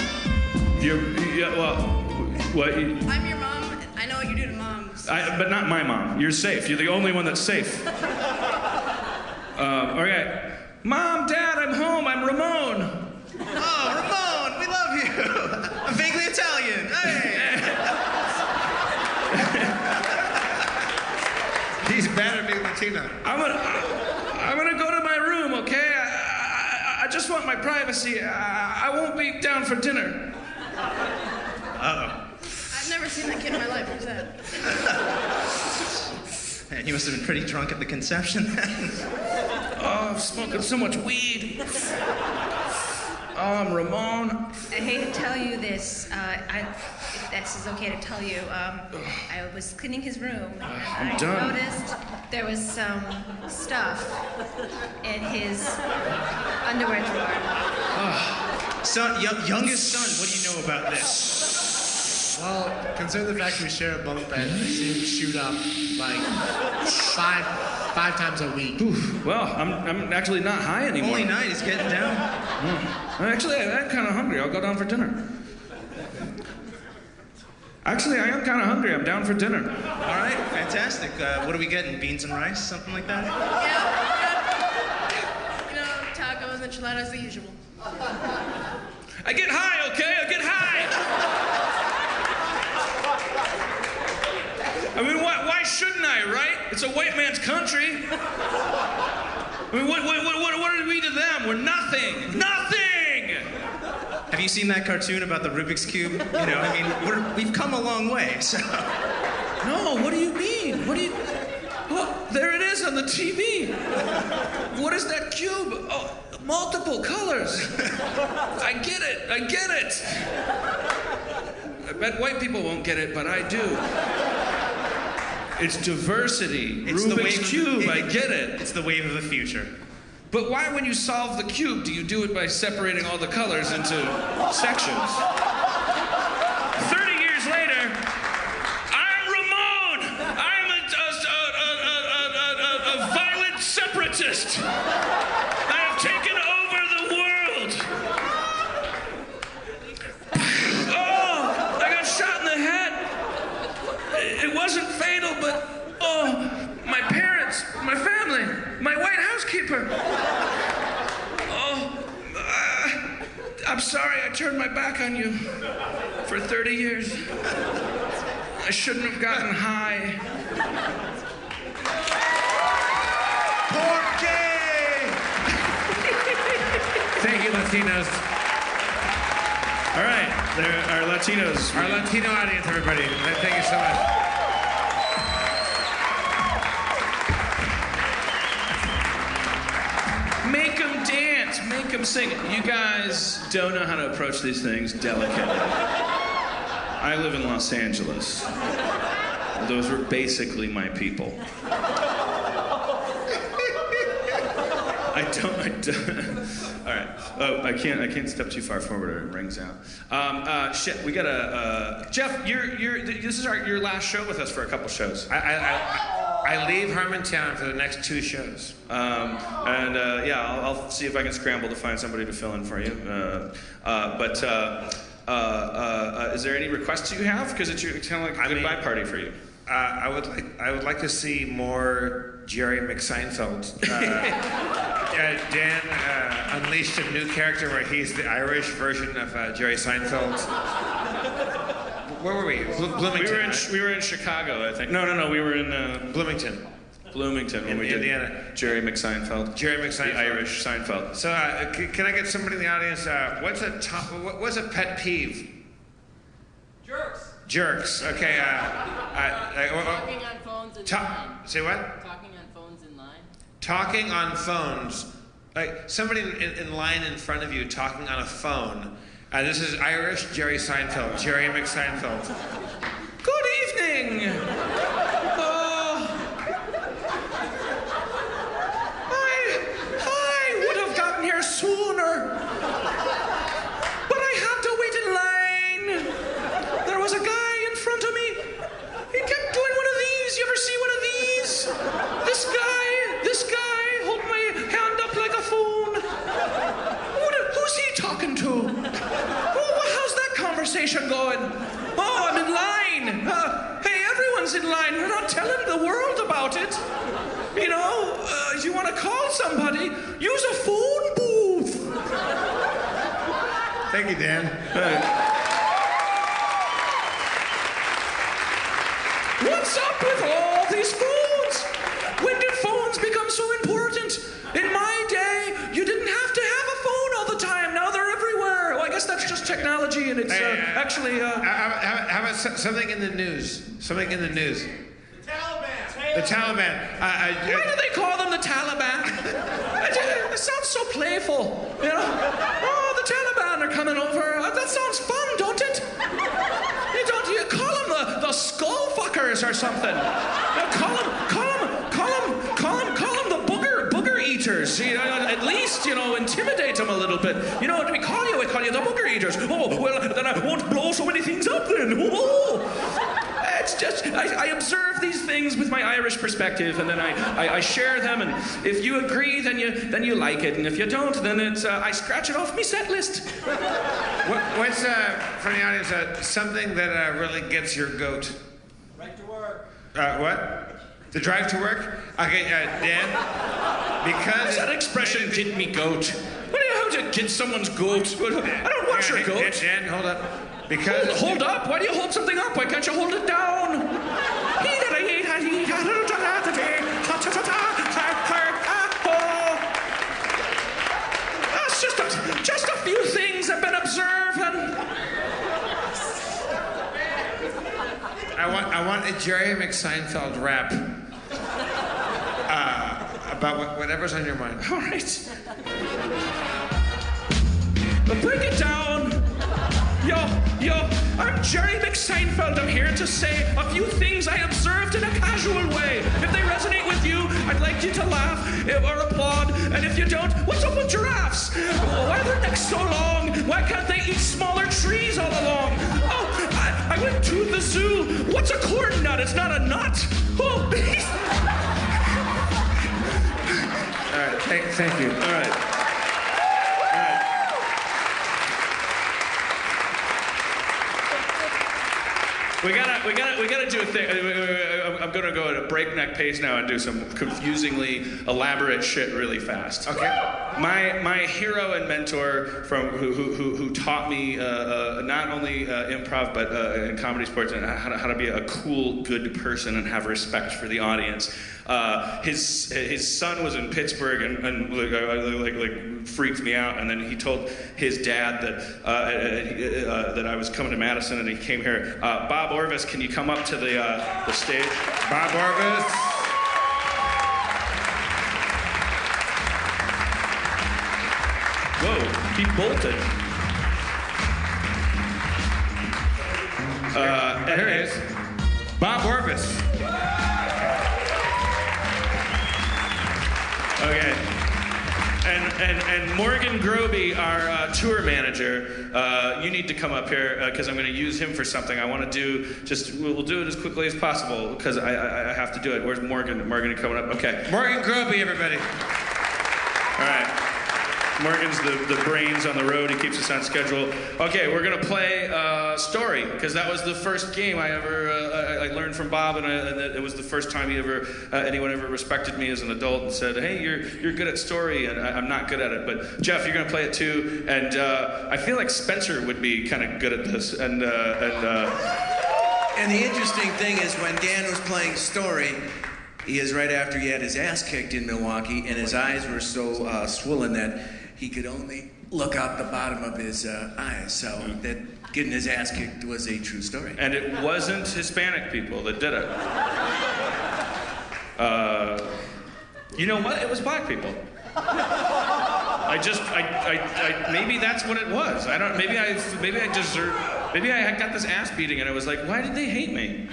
What? I'm your mom. I know what you do to mom. So. But not my mom. You're safe. You're the only one that's safe. Okay. Mom, Dad, I'm home. I'm Ramon. Oh, Ramon, we love you. I'm vaguely Italian. Hey. He's better being Latino. I'm gonna go to my room, okay? I just want my privacy. I won't be down for dinner. Uh-oh. I've never seen that kid in my life. Who's that? Man, you must have been pretty drunk at the conception then. Oh, I'm smoking so much weed. Oh, I'm Ramon. I hate to tell you this. If this is okay to tell you, I was cleaning his room and I done. noticed there was some stuff in his underwear drawer. Son, youngest son, what do you know about this? Well, considering the fact we share a bunk bed, I see him shoot up like 5 5 times a week. Well, I'm actually not high anymore. Only 9, he's getting down. Actually, I'm kind of hungry. I'll go down for dinner. Actually, I am kind of hungry. I'm down for dinner. All right, fantastic. What are we getting? Beans and rice, something like that? Tacos, enchiladas, the usual. I get high, okay? I get high. I mean, why shouldn't I, right? It's a white man's country. I mean, what are we to them? We're nothing. Nothing! Have you seen that cartoon about the Rubik's Cube? You know, I mean, we've come a long way, so... No, what do you mean? Oh, there it is on the TV. What is that cube? Oh, multiple colors. I get it. I bet white people won't get it, but I do. It's diversity. It's Rubik's Cube, I get it. It's the wave of the future. But why, when you solve the cube, do you do it by separating all the colors into sections? 30 years later, I'm Ramon. I'm a violent separatist. I have taken over the world. Oh, I got shot in the head. It wasn't fatal, but my parents, my family, my white housekeeper. I'm sorry I turned my back on you for 30 years. I shouldn't have gotten high. Thank you, Latinos. All right, there are Latinos. Our Latino audience, everybody. Thank you so much. Make them dance, make them sing. You guys don't know how to approach these things delicately. I live in Los Angeles. Those were basically my people. I don't. All right. Oh, I can't step too far forward or it rings out. Shit, we gotta. Jeff, this is your last show with us for a couple shows. I leave Harmontown for the next 2 shows. I'll see if I can scramble to find somebody to fill in for you. Is there any requests you have? Because it's kind of like a goodbye party for you. I would like to see more Jerry McSeinfeld. Dan unleashed a new character where he's the Irish version of Jerry Seinfeld. Where were we? Bloomington. We were in Chicago, I think. No. We were in Bloomington. When we did Indiana. Jerry McSeinfeld. Jerry McSeinfeld. The Irish Seinfeld. So, can I get somebody in the audience? What's a pet peeve? Jerks. Okay. Talking on phones in line. Say what? Talking on phones in line. Talking on phones. Like somebody in line in front of you talking on a phone. This is Irish Jerry Seinfeld. Jerry McSeinfeld. Good evening. I would have gotten here sooner, but I had to wait in line. There was a guy in front of me. He kept doing one of these. You ever see one of these? This guy, holding my hand up like a phone. Who's he talking to? How's that conversation going? Oh, I'm in line. Hey, everyone's in line. We're not telling the world about it. You know, if you want to call somebody, use a phone booth. Thank you, Dan. What's up with all these phones? When did phones become so important? In my day, you didn't have to have a phone all the time. Now they're everywhere. Well, I guess that's just technology, and it's actually... How about something in the news? Something in the news. The Taliban. Why do they call them the Taliban? It sounds so playful, you know? Oh, the Taliban are coming over. That sounds fun, don't it? You call them the skull fuckers or something. Call them the booger eaters. You know, at least, intimidate them a little bit. You know what we call you? We call you the booger eaters. Oh, well, then I won't blow so many things up then. Oh. it's just, I observe these things with my Irish perspective, and then I share them, and if you agree, then you like it, and if you don't, then it's, I scratch it off my set list. What's, for the audience, something that really gets your goat? Right to work. What? The drive to work? Okay, Dan, because... That expression, get me goat. What do you have to get someone's goat? I don't want your goat. Dan, hold up. Because... Hold up? Why do you hold something up? Why can't you hold it down? That's just a few things I've been observing. I want a Jerry McSeinfeld rap about whatever's on your mind. All right. Break it down. Yo, I'm Jerry McSeinfeld. I'm here to say a few things I observed in a casual way. If they resonate with you, I'd like you to laugh or applaud. And if you don't, what's up with giraffes? Why are their necks so long? Why can't they eat smaller trees all along? Oh, I went to the zoo. What's a corn nut? It's not a nut. Oh, All right, thank you. All right. We gotta do a thing. I'm gonna go at a breakneck pace now and do some confusingly elaborate shit really fast. Okay. My hero and mentor who taught me not only improv but in comedy sports and how to be a cool, good person and have respect for the audience. His son was in Pittsburgh and freaked me out, and then he told his dad that I was coming to Madison, and he came here. Bob Orvis, can you come up to the stage? Bob Orvis. Whoa, he bolted. Here he is. Bob Orvis. Okay. And Morgan Groby, our tour manager, you need to come up here because I'm going to use him for something. I want to do we'll do it as quickly as possible because I have to do it. Where's Morgan? Morgan coming up? Okay. Morgan Groby, everybody. All right. Morgan's the brains on the road. He keeps us on schedule. Okay, we're gonna play Story because that was the first game I ever I learned from Bob, and it was the first time anyone ever respected me as an adult and said, "Hey, you're good at Story," and I'm not good at it. But Jeff, you're gonna play it too, and I feel like Spencer would be kind of good at this. And the interesting thing is when Dan was playing Story, he is right after he had his ass kicked in Milwaukee, and his eyes were so swollen that he could only look out the bottom of his eyes. So that getting his ass kicked was a true story. And it wasn't Hispanic people that did it. You know what? It was black people. Maybe that's what it was. Maybe I got this ass beating and I was like, why did they hate me?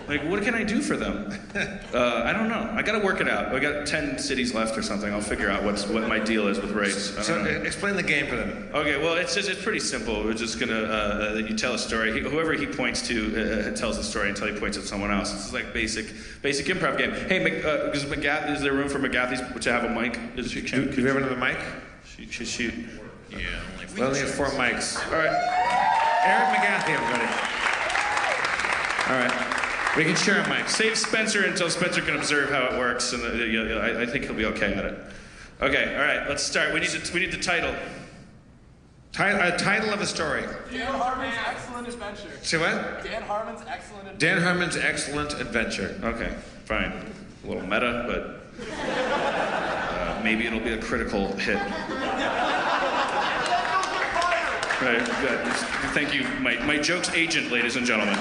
Like, what can I do for them? I don't know. I gotta work it out. I got 10 cities left or something. I'll figure out what my deal is with race. So explain the game for them. Okay, well, it's pretty simple. We're just gonna, you tell a story. Whoever he points to tells the story until he points at someone else. It's like basic improv game. Hey, is there room for McGathy's to have a mic? Do you have another mic? She. Yeah, we only have 4 mics. All right. Eric McGathy, everybody. All right. We can share a mic. Save Spencer until Spencer can observe how it works, and I think he'll be okay at it. Okay, all right, let's start. We need the title. Title of a story. Dan Harmon's Excellent Adventure. Say what? Dan Harmon's Excellent Adventure. Dan Harmon's Excellent Adventure. Okay, fine. A little meta, but maybe it'll be a critical hit. Right, good. Thank you, my joke's agent, ladies and gentlemen.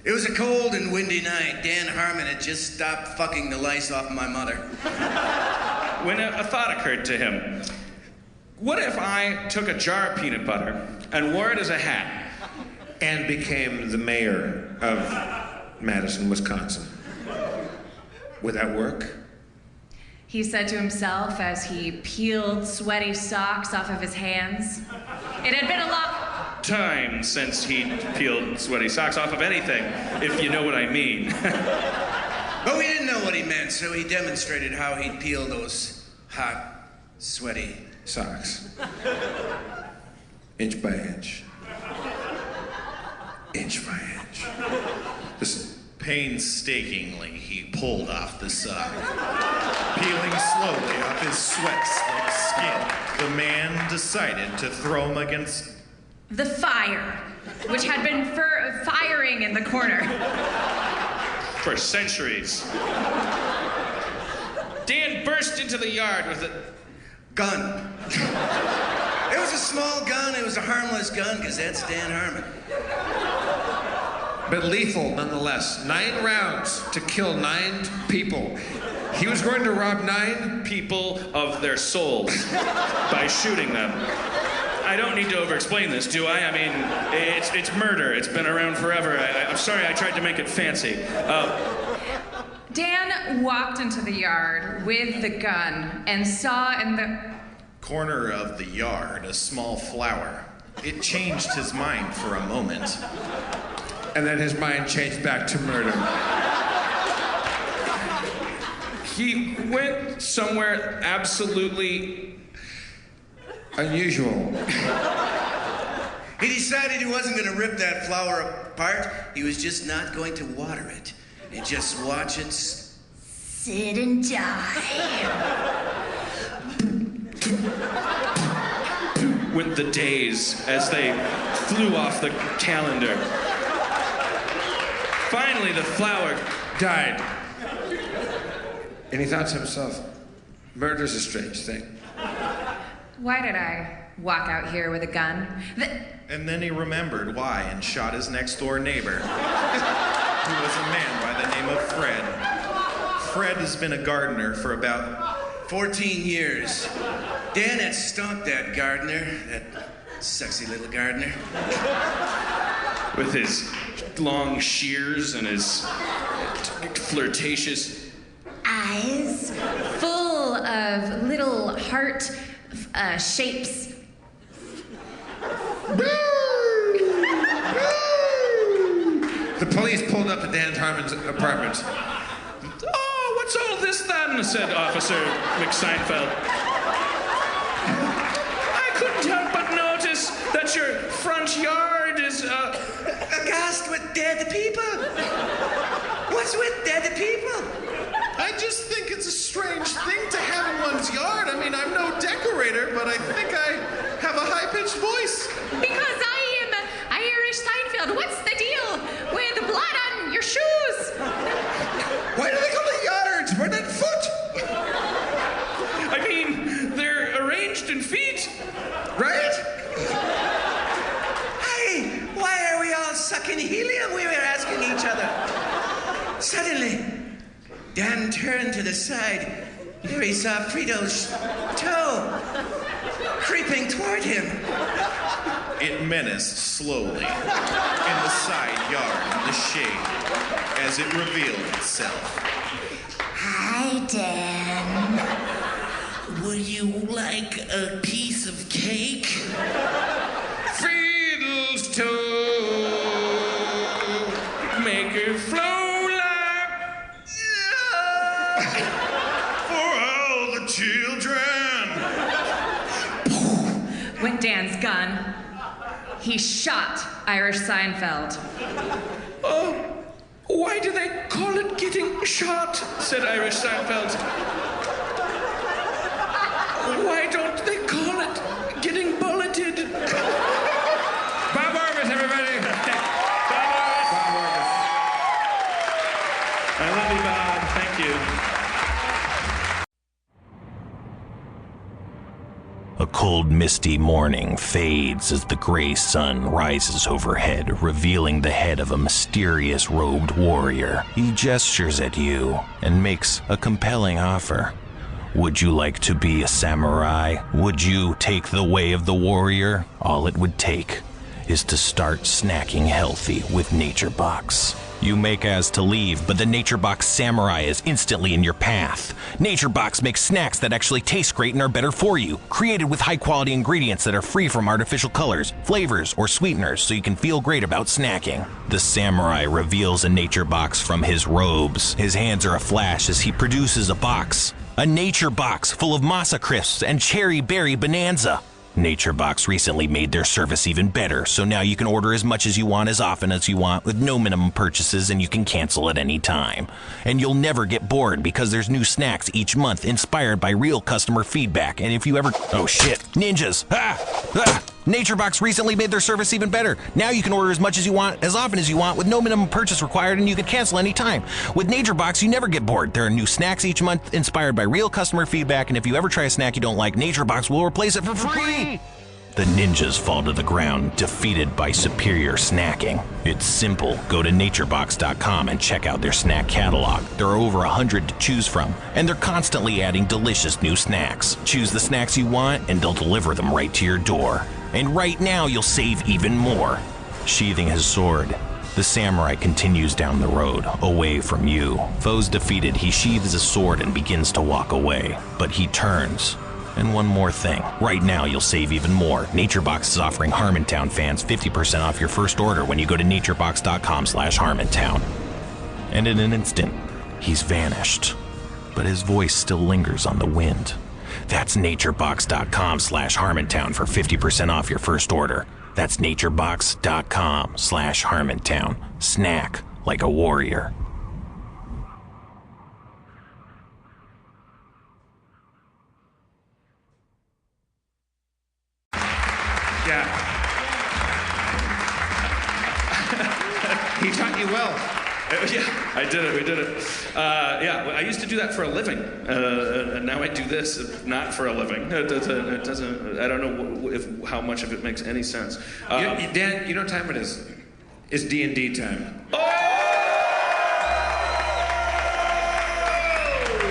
It was a cold and windy night. Dan Harmon had just stopped fucking the lice off my mother. When a thought occurred to him. What if I took a jar of peanut butter and wore it as a hat? And became the mayor of Madison, Wisconsin. Would that work? He said to himself as he peeled sweaty socks off of his hands. It had been a long... time since he peeled sweaty socks off of anything, if you know what I mean. But we didn't know what he meant, so he demonstrated how he'd peel those hot, sweaty socks. Inch by inch. Inch by inch. Listen. Painstakingly, he pulled off the sock. Peeling slowly off his sweat-slick skin, the man decided to throw him against the fire, which had been firing in the corner. For centuries. Dan burst into the yard with a gun. It was a small gun, it was a harmless gun, because that's Dan Harmon. But lethal nonetheless. 9 rounds to kill 9 people. He was going to rob 9 people of their souls by shooting them. I don't need to over-explain this, do I? I mean, it's murder. It's been around forever. I'm sorry I tried to make it fancy. Dan walked into the yard with the gun and saw in the corner of the yard a small flower. It changed his mind for a moment. And then his mind changed back to murder. He went somewhere absolutely unusual. He decided he wasn't going to rip that flower apart. He was just not going to water it. And just watch it sit and die. Went the days as they flew off the calendar. Finally, the flower died. And he thought to himself, murder's a strange thing. Why did I walk out here with a gun? And then he remembered why and shot his next-door neighbor, who was a man by the name of Fred. Fred has been a gardener for about 14 years. Dan had stomped that gardener, that sexy little gardener. With his long shears and his flirtatious eyes full of little heart shapes. The police pulled up at Dan Harmon's apartment. Oh, what's all this then? Said Officer McSeinfeld. I couldn't help but notice that your front yard is aghast with dead people. What's with dead people? I just think it's a strange thing to have in one's yard. I mean, I'm no decorator, but I think I have a high-pitched voice. Because I am Irish Seinfeld. What's the deal with blood on your shoes? Why do they call it yards? We're not foot. I mean, they're arranged in feet. Right? Hey, why are we all sucking helium? We were asking each other. Suddenly, Dan turned to the side. There he saw Frito's toe creeping toward him. It menaced slowly in the side yard in the shade as it revealed itself. Hi, Dan. Would you like a piece of cake? Friedle's toe, make it flow like for all the children. Went Dan's gun. He shot Irish Seinfeld. Oh, why do they call it getting shot? Said Irish Seinfeld. Why don't they call it getting bulleted? Bob Orvis, everybody. Bob Orvis. I love you, Bob. Thank you. A cold, misty morning fades as the gray sun rises overhead, revealing the head of a mysterious robed warrior. He gestures at you and makes a compelling offer. Would you like to be a samurai? Would you take the way of the warrior? All it would take is to start snacking healthy with Nature Box. You make as to leave, but the NatureBox Samurai is instantly in your path. NatureBox makes snacks that actually taste great and are better for you, created with high-quality ingredients that are free from artificial colors, flavors, or sweeteners, so you can feel great about snacking. The Samurai reveals a NatureBox from his robes. His hands are aflash as he produces a box. A NatureBox full of masa crisps and cherry berry bonanza. NatureBox recently made their service even better, so now you can order as much as you want as often as you want with no minimum purchases, and you can cancel at any time. And you'll never get bored because there's new snacks each month inspired by real customer feedback. And if you ever... Oh shit, ninjas! NatureBox recently made their service even better. Now you can order as much as you want, as often as you want, with no minimum purchase required, and you can cancel anytime. With NatureBox, you never get bored. There are new snacks each month inspired by real customer feedback, and if you ever try a snack you don't like, NatureBox will replace it for free! The ninjas fall to the ground, defeated by superior snacking. It's simple. Go to naturebox.com and check out their snack catalog. There are over 100 to choose from, and they're constantly adding delicious new snacks. Choose the snacks you want, and they'll deliver them right to your door. And right now, you'll save even more. Sheathing his sword, the samurai continues down the road, away from you. Foes defeated, he sheathes his sword and begins to walk away. But he turns. And one more thing. Right now, you'll save even more. NatureBox is offering Harmontown fans 50% off your first order when you go to naturebox.com/Harmontown. And in an instant, he's vanished. But his voice still lingers on the wind. That's naturebox.com/Harmontown for 50% off your first order. That's naturebox.com/Harmontown. Snack like a warrior. Yeah. He taught you well. Yeah, I did it. We did it. Yeah, I used to do that for a living, and now I do this not for a living. It doesn't. I don't know how much of it makes any sense. Dan, you know what time it is? It's D&D time.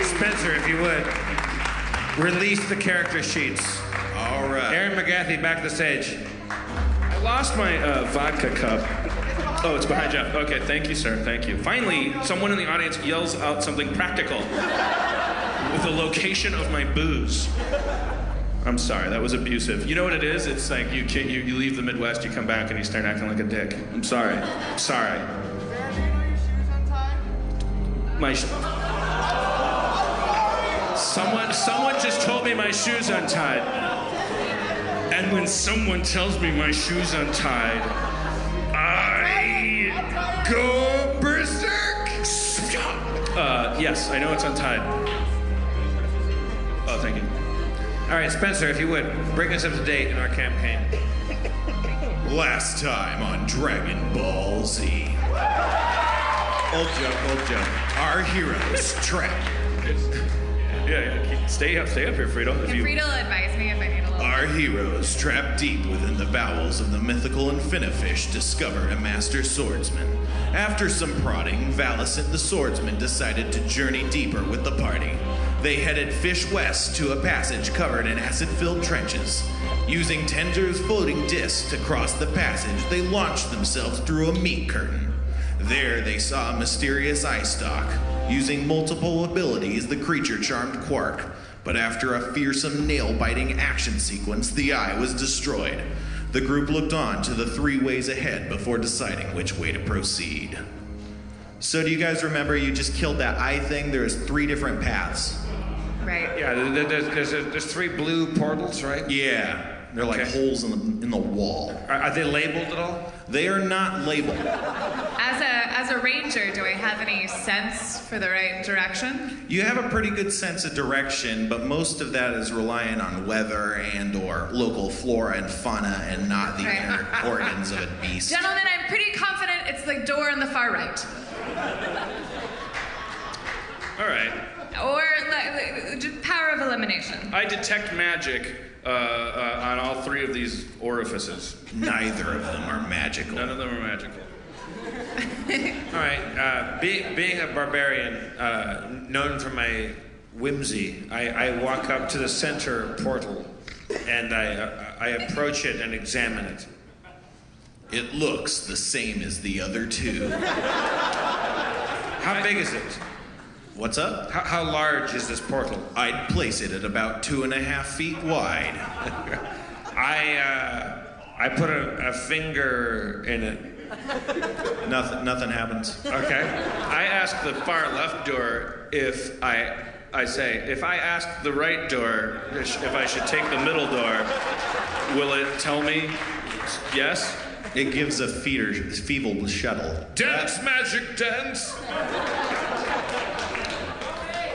Spencer, if you would, release the character sheets. All right. Aaron McGathy, back to the stage. I lost my vodka cup. Oh, it's behind Jeff. Okay, thank you, sir. Thank you. Finally, someone in the audience yells out something practical with the location of my booze. I'm sorry, that was abusive. You know what it is? It's like you leave the Midwest, you come back, and you start acting like a dick. I'm sorry. I'm sorry. Someone just told me my shoe's untied. And when someone tells me my shoe's untied, I go berserk. Yes, I know it's untied. Oh, thank you. All right, Spencer, if you would, bring us up to date in our campaign. Last time on Dragon Ball Z. Old joke. Our heroes trapped. Yeah. Stay up here, Frito. Frito will advise me if I need a little. Our heroes, trapped deep within the bowels of the mythical Infinifish, discovered a master swordsman. After some prodding, Valicent the swordsman decided to journey deeper with the party. They headed fish west to a passage covered in acid-filled trenches. Using Tender's floating disc to cross the passage, they launched themselves through a meat curtain. There they saw a mysterious eye stalk. Using multiple abilities, the creature charmed Quark. But after a fearsome nail-biting action sequence, the eye was destroyed. The group looked on to the 3 ways ahead before deciding which way to proceed. So do you guys remember you just killed that eye thing? There's 3 different paths. Right. Yeah, there's 3 blue portals, right? Yeah. They're like holes in the wall. Are they labeled at all? They are not labeled. As a ranger, do I have any sense for the right direction? You have a pretty good sense of direction, but most of that is reliant on weather and or local flora and fauna and not the inner organs of a beast. Gentlemen, I'm pretty confident it's the door on the far right. All right. Or power of elimination. I detect magic on all 3 of these orifices. Neither of them are magical. None of them are magical. All right, being a barbarian, known for my whimsy, I walk up to the center portal and I approach it and examine it. It looks the same as the other 2. How big is it? What's up? How large is this portal? I'd place it at about 2.5 feet wide. I put a finger in it. Nothing happens. Okay. I ask the far left door if I say, if I ask the right door if I should take the middle door, will it tell me yes? It gives a feeble shuttle. Dance, magic dance!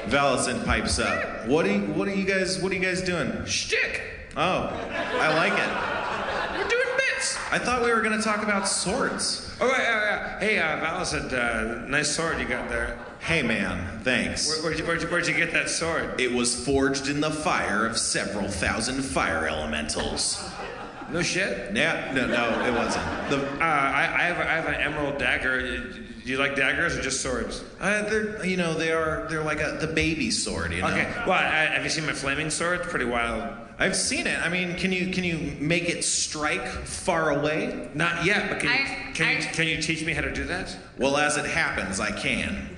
Valacent pipes up. What are you guys doing? Shtick! Oh, I like it. We're doing bits! I thought we were gonna talk about swords. Oh, yeah. Hey, Valacent, nice sword you got there. Hey man, thanks. Where'd you get that sword? It was forged in the fire of several thousand fire elementals. No shit? Yeah, no, it wasn't. I have an emerald dagger. Do you like daggers or just swords? They're like the baby sword, you know. Okay. Well, have you seen my flaming sword? It's pretty wild. I've seen it. I mean, can you make it strike far away? Not yet, but can you teach me how to do that? Well, as it happens, I can.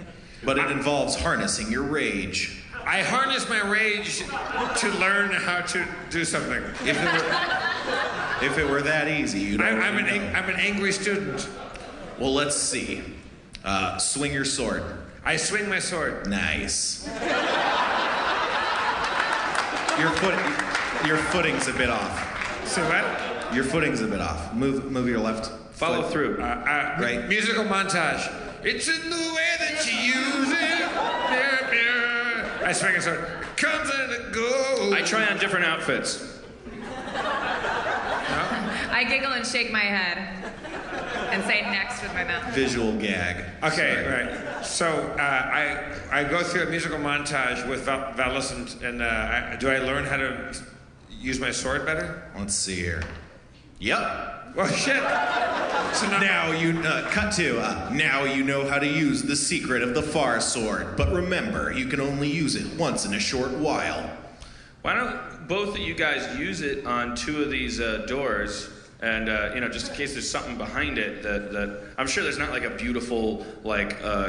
But it involves harnessing your rage. I harness my rage to learn how to do something. If it were that easy, you'd I'm an angry student. Well, let's see. Swing your sword. I swing my sword. Nice. Your footing's a bit off. So what? Your footing's a bit off. Move your left. Follow foot. through. Right. Musical montage. It's in the way that you use it. I swing a sword. It comes and it goes. I try on different outfits. I giggle and shake my head and say next with my mouth. Visual gag. Okay, Sorry. right. So I go through a musical montage with Valacent, and do I learn how to use my sword better? Let's see here. Yep. Well, shit. So now you cut to now you know how to use the secret of the far sword. But remember, you can only use it once in a short while. Why don't both of you guys use it on two of these doors? And just in case there's something behind it that I'm sure there's not like a beautiful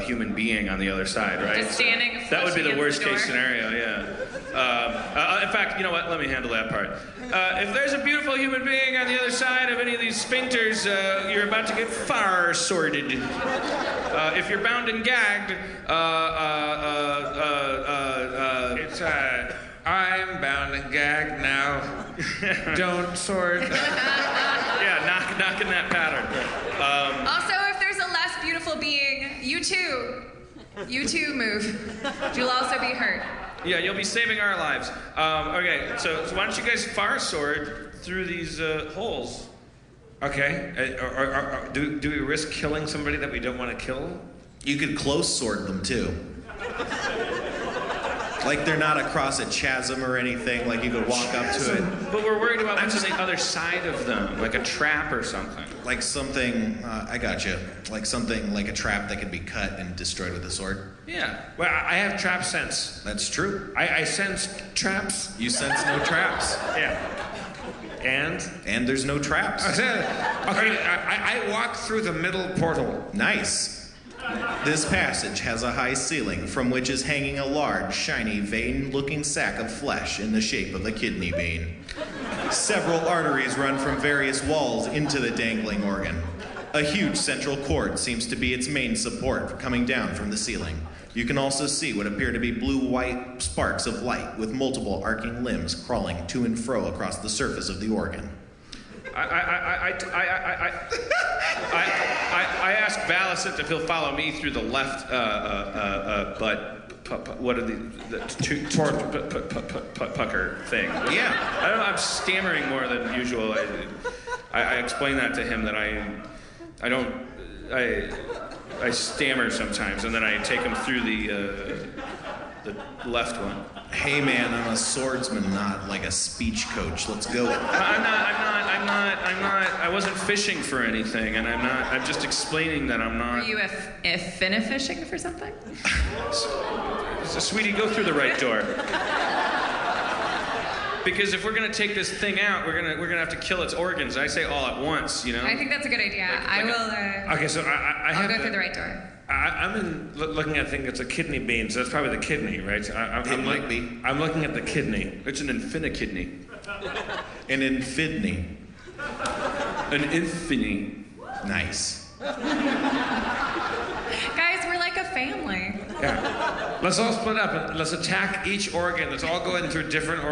human being on the other side, right? Just standing. That would be the worst door. case scenario, yeah. In fact, you know what? Let me handle that part. If there's a beautiful human being on the other side of any of these sphincters, you're about to get far sorted. If you're bound and gagged, It's I'm bound and gagged now. Don't sword. Yeah, knock in that pattern. Also, if there's a less beautiful being, you too move. You'll also be hurt. Yeah, you'll be saving our lives. Okay, so why don't you guys far sword through these holes? Okay. Do we risk killing somebody that we don't want to kill? You could close sword them too. Like they're not across a chasm or anything, like you could walk up to it. But we're worried about what's on the other side of them, like a trap or something. Like something, I got you. Like something like a trap that could be cut and destroyed with a sword. Yeah. Well, I have trap sense. That's true. I sense traps. You sense no traps. Yeah. And there's no traps. Okay, I walk through the middle portal. Nice. This passage has a high ceiling from which is hanging a large, shiny, vein-looking sack of flesh in the shape of a kidney bean. Several arteries run from various walls into the dangling organ. A huge central cord seems to be its main support coming down from the ceiling. You can also see what appear to be blue-white sparks of light with multiple arcing limbs crawling to and fro across the surface of the organ. I asked Valacent if he'll follow me through the left what are the pucker thing? Yeah. I don't know. I'm stammering more than usual. I explain that to him that I stammer sometimes, and then I take him through the left one. Hey man, I'm a swordsman, not like a speech coach. Let's go. I'm not. I wasn't fishing for anything, and I'm just explaining that I'm not. Were you fishing for something? So, sweetie, go through the right door. Because if we're gonna take this thing out, we're gonna have to kill its organs. I say all at once, you know. I think that's a good idea. I will. Okay, so I'll go through the right door. looking at, I think it's a kidney bean, so that's probably the kidney, right? It might be. I'm looking at the kidney. It's an infinikidney. An infidney. An infini. Nice. Guys, we're like a family. Yeah. Let's all split up and let's attack each organ. Let's all go in through different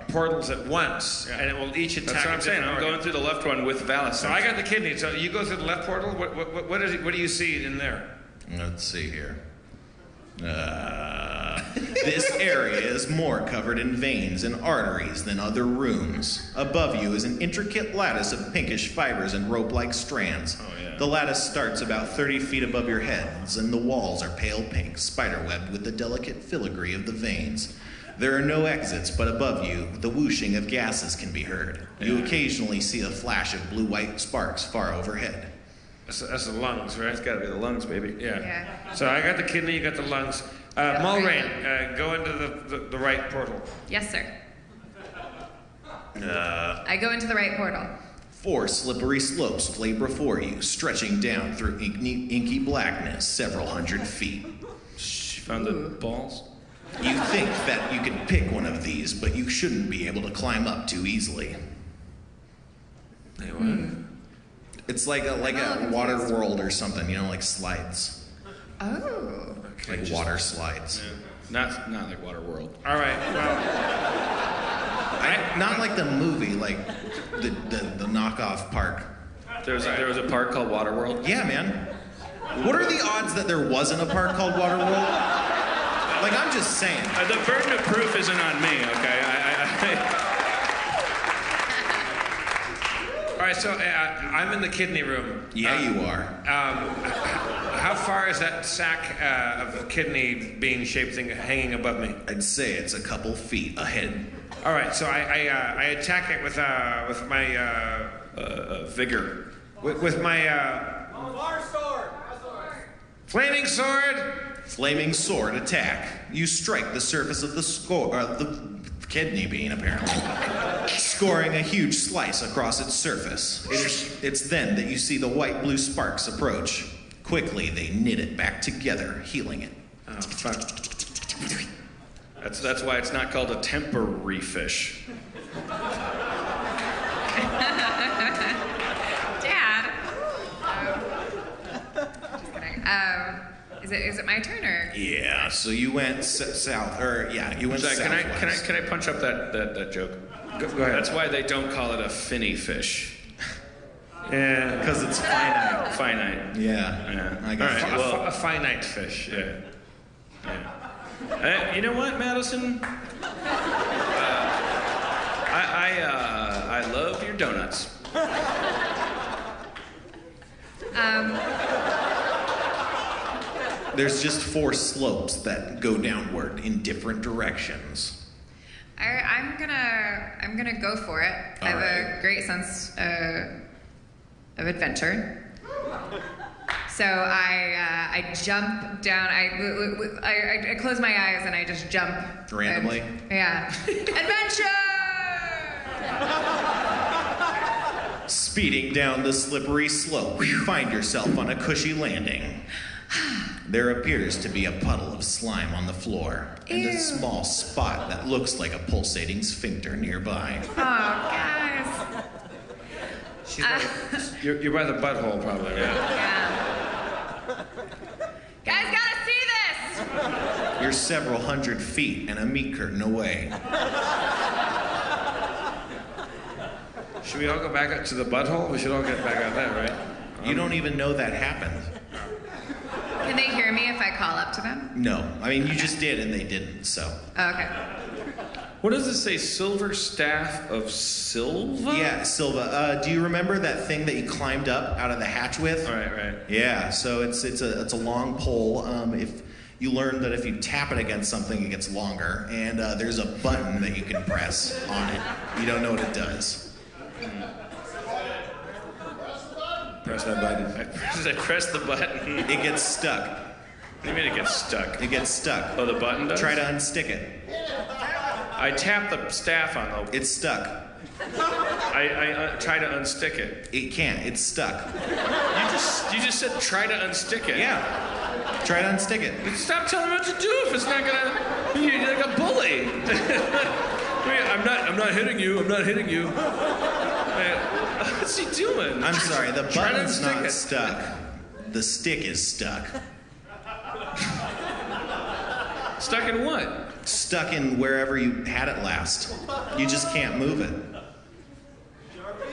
portals at once, and it will each attack. That's what I'm saying. I'm organ. going through the left one with Valicent. So I got the kidney. So you go through the left portal. What do you see in there? Let's see here. This area is more covered in veins and arteries than other rooms. Above you is an intricate lattice of pinkish fibers and rope-like strands. Oh, yeah. The lattice starts about 30 feet above your heads, and the walls are pale pink, spiderwebbed with the delicate filigree of the veins. There are no exits, but above you, the whooshing of gases can be heard. You occasionally see a flash of blue-white sparks far overhead. That's the lungs, right? It's got to be the lungs, baby. Yeah. So I got the kidney, you got the lungs. Mulrain, go into the right portal. Yes, sir. I go into the right portal. 4 slippery slopes lay before you, stretching down through inky blackness several hundred feet. She found the balls? You think that you could pick one of these, but you shouldn't be able to climb up too easily. It's like a water world or something, like slides. Oh. Okay, like water slides. Yeah. Not like Water World. All right. Well, not like the movie, like the knockoff park. There was a park called Water World? Yeah, man. What are the odds that there wasn't a park called Water World? Like, I'm just saying. The burden of proof isn't on me, okay? all right, so I'm in the kidney room. Yeah, you are. How far is that sack of kidney bean-shaped thing hanging above me? I'd say it's a couple feet ahead. All right, so I attack it with my vigor. With my Fire sword! flaming sword. Flaming sword attack. You strike the surface of the kidney bean, apparently, scoring a huge slice across its surface. It's then that you see the white-blue sparks approach. Quickly, they knit it back together, healing it. Oh, fuck. That's why it's not called a temporary fish. Dad. Just kidding. Is it my turn or? Yeah. So you went south, you went south. Can I punch up that joke? Go ahead. That's why they don't call it a finny fish. Yeah, because it's finite. Finite. Yeah. I guess. All right. A finite fish. Yeah. You know what, Madison? I love your donuts. There's just 4 slopes that go downward in different directions. I'm gonna go for it. I have a great sense of adventure. So I jump down. I close my eyes and I just jump randomly. Adventure! Speeding down the slippery slope, you find yourself on a cushy landing. There appears to be a puddle of slime on the floor and a small spot that looks like a pulsating sphincter nearby. Oh, guys. You're by the butthole, probably. Yeah. Guys, gotta see this! You're several hundred feet and a meat curtain away. Should we all go back up to the butthole? We should all get back out there, right? You don't even know that happened. Can they hear me if I call up to them? No. I mean, you just did and they didn't, so. Oh, okay. What does it say? Silver staff of Silva? Yeah, Silva. Do you remember that thing that you climbed up out of the hatch with? Right. Yeah, so it's a long pole. If you learn that if you tap it against something, it gets longer, and there's a button that you can press on it. You don't know what it does. Press that button. I press the button. It gets stuck. What do you mean it gets stuck? It gets stuck. Oh, the button does? Try to unstick it. I tap the staff on the... It's stuck. I try to unstick it. It can't. It's stuck. You just said try to unstick it. Yeah. Try to unstick it. Stop telling me what to do if it's not gonna. You're like a bully. I'm not hitting you. I'm not hitting you. What's he doing? I'm sorry. The Try to button's unstick not it. stuck. The stick is stuck. Stuck in what? Stuck in wherever you had it last. You just can't move it.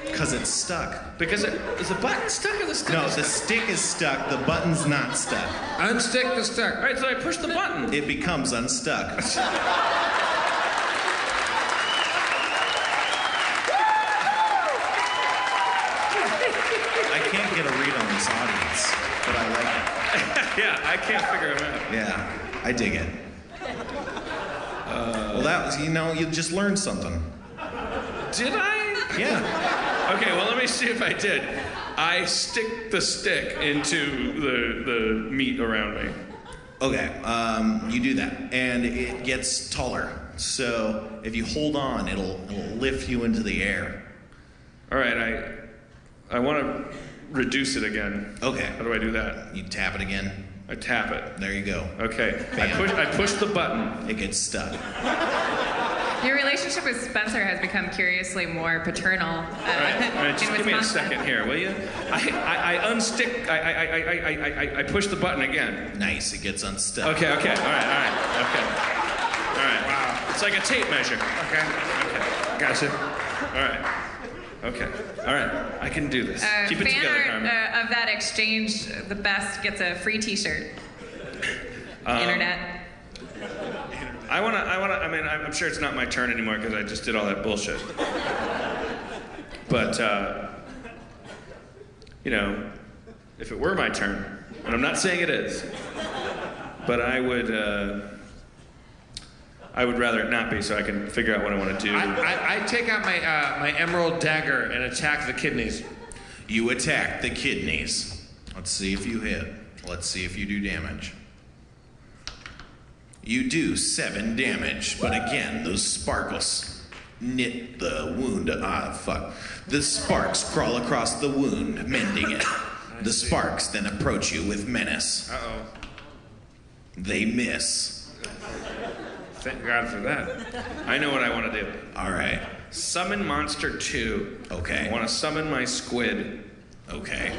Because it's stuck. Because is the button stuck or the stick? No, is the stuck? stick is stuck. The button's not stuck. Unstick the stick. All right, so I push the button. It becomes unstuck. I can't get a read on this audience, but I like it. Yeah, I can't figure him out. Yeah, I dig it. Well, that was, you just learned something. Did I? Yeah. Okay, well, let me see if I did. I stick the stick into the meat around me. Okay, you do that, and it gets taller. So if you hold on, it'll lift you into the air. All right, I want to reduce it again. Okay. How do I do that? You tap it again. I tap it. There you go. Okay. Bam. I push the button. It gets stuck. Your relationship with Spencer has become curiously more paternal. All right, just give me a second here, will you? I unstick. I push the button again. Nice. It gets unstuck. Okay. All right. Okay. All right. Wow. It's like a tape measure. Okay. Gotcha. All right. Okay. All right. I can do this. Keep it together, Fan Carmen. art of that exchange, the best gets a free T-shirt. Internet. I mean, I'm sure it's not my turn anymore because I just did all that bullshit. But, if it were my turn, and I'm not saying it is, but I would rather it not be so I can figure out what I want to do. I take out my emerald dagger and attack the kidneys. You attack the kidneys. Let's see if you hit. Let's see if you do damage. You do 7 damage, but again, those sparkles knit the wound. The sparks crawl across the wound, mending it. The sparks then approach you with menace. Uh-oh. They miss. Thank God for that. I know what I want to do. All right. Summon Monster 2. Okay. I want to summon my squid. Okay.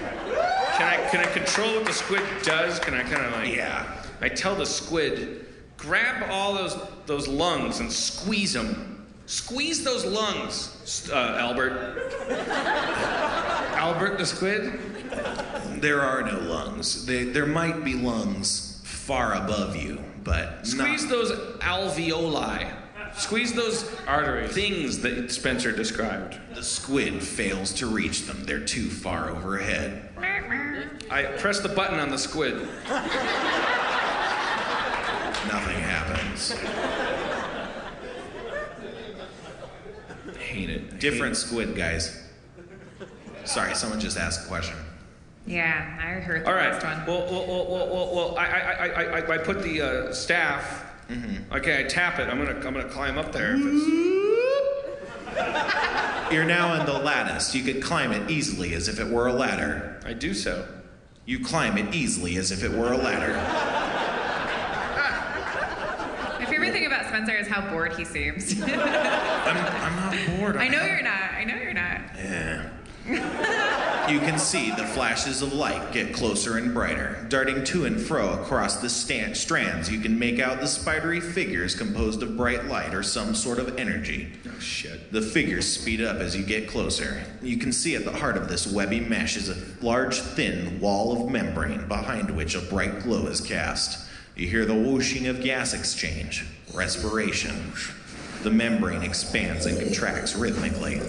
Can I control what the squid does? Can I kind of like... Yeah. I tell the squid, grab all those lungs and squeeze them. Squeeze those lungs, Albert. Albert the squid? There are no lungs. There might be lungs far above you, but Squeeze those alveoli. Squeeze those arteries. Things that Spencer described. The squid fails to reach them. They're too far overhead. I press the button on the squid. Nothing happens. Hate it. Different squid, guys. Sorry, someone just asked a question. Yeah, I heard the All right. last one. Well. I put the staff. Mm-hmm. Okay, I tap it. I'm gonna climb up there. If You're now in the lattice. You could climb it easily as if it were a ladder. I do so. You climb it easily as if it were a ladder. My favorite thing about Spencer is how bored he seems. I'm not bored. I know you're not. Yeah. You can see the flashes of light get closer and brighter. Darting to and fro across the strands, you can make out the spidery figures composed of bright light or some sort of energy. Oh, shit. The figures speed up as you get closer. You can see at the heart of this webby mesh is a large, thin wall of membrane behind which a bright glow is cast. You hear the whooshing of gas exchange, respiration. The membrane expands and contracts rhythmically.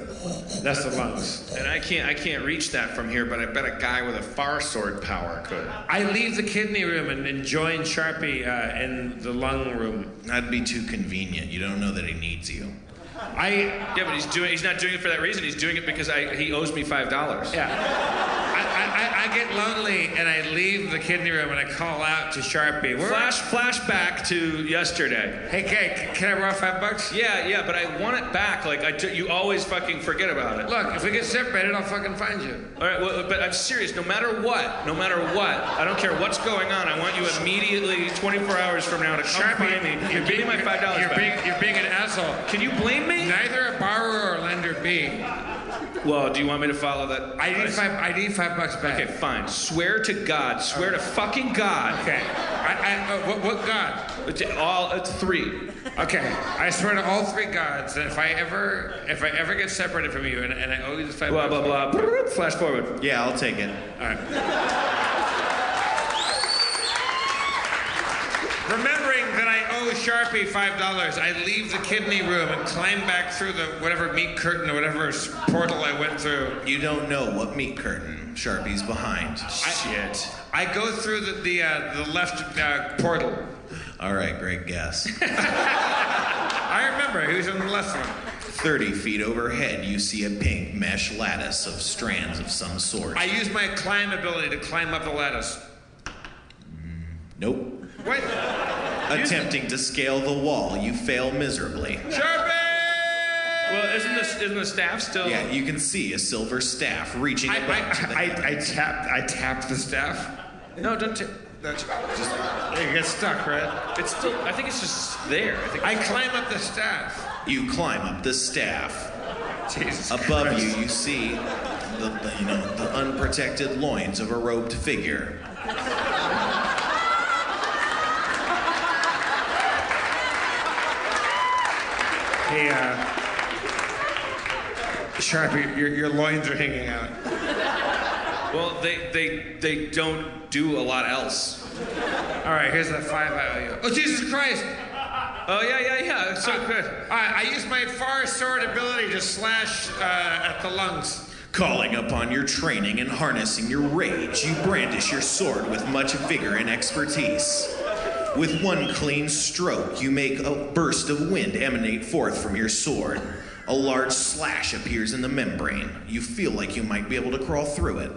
That's the lungs. And I can't reach that from here, but I bet a guy with a far sword power could. I leave the kidney room and join Sharpie in the lung room. That'd be too convenient. You don't know that he needs you. Yeah, but he's not doing it for that reason. He's doing it because he owes me $5. Yeah. I get lonely and I leave the kidney room and I call out to Sharpie. Flashback to yesterday. Hey, can I borrow $5? Yeah, but I want it back. Like you always fucking forget about it. Look, if we get separated, I'll fucking find you. All right, well, but I'm serious. No matter what, I don't care what's going on. I want you immediately, 24 hours from now, to come find me. You're being my $5 back. You're being an asshole. Can you blame me? Neither a borrower or lender be. Well, do you want me to follow that? I need $5 back. Okay, fine. Swear to God. Swear to fucking God. Okay. What God? It's 3. Okay. I swear to all 3 gods that if I ever get separated from you and I owe you this $5. Blah blah blah. Flash forward. Yeah, I'll take it. All right. Remembering that I owe Sharpie $5, I leave the kidney room and climb back through the whatever meat curtain or whatever portal I went through. You don't know what meat curtain Sharpie's behind. Shit. I go through the left portal. All right, great guess. I remember, he was in the left one. 30 feet overhead, you see a pink mesh lattice of strands of some sort. I use my climb ability to climb up the lattice. Nope. What? Attempting to scale the wall, you fail miserably. Sharpie! Well, isn't the staff still? Yeah, you can see a silver staff reaching above to the I tapped the staff. No, don't tap. That's just it gets stuck, right? It's still. I think it's just there. I climb up the staff. You climb up the staff. Jesus Above Christ. you see the unprotected loins of a robed figure. Hey, Sharpie, your loins are hanging out. Well, they don't do a lot else. All right, here's the 5 I owe you. Oh, Jesus Christ! Oh, yeah. It's so good. I use my far sword ability to slash at the lungs. Calling upon your training and harnessing your rage, you brandish your sword with much vigor and expertise. With one clean stroke, you make a burst of wind emanate forth from your sword. A large slash appears in the membrane. You feel like you might be able to crawl through it.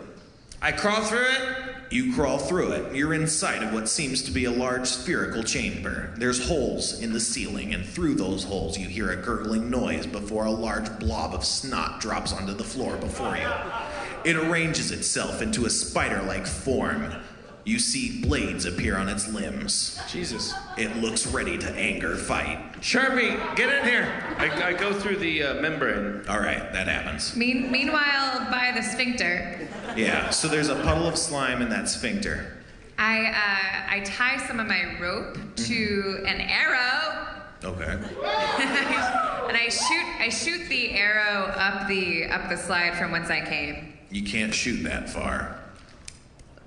I crawl through it? You crawl through it. You're inside of what seems to be a large spherical chamber. There's holes in the ceiling, and through those holes you hear a gurgling noise before a large blob of snot drops onto the floor before you. It arranges itself into a spider-like form. You see blades appear on its limbs. Jesus. It looks ready to anger fight. Sharpie, get in here. I go through the membrane. All right, that happens. Meanwhile, by the sphincter, Yeah, so there's a puddle of slime in that sphincter. I tie some of my rope to an arrow. Okay. And I shoot the arrow up the slide from whence I came. You can't shoot that far.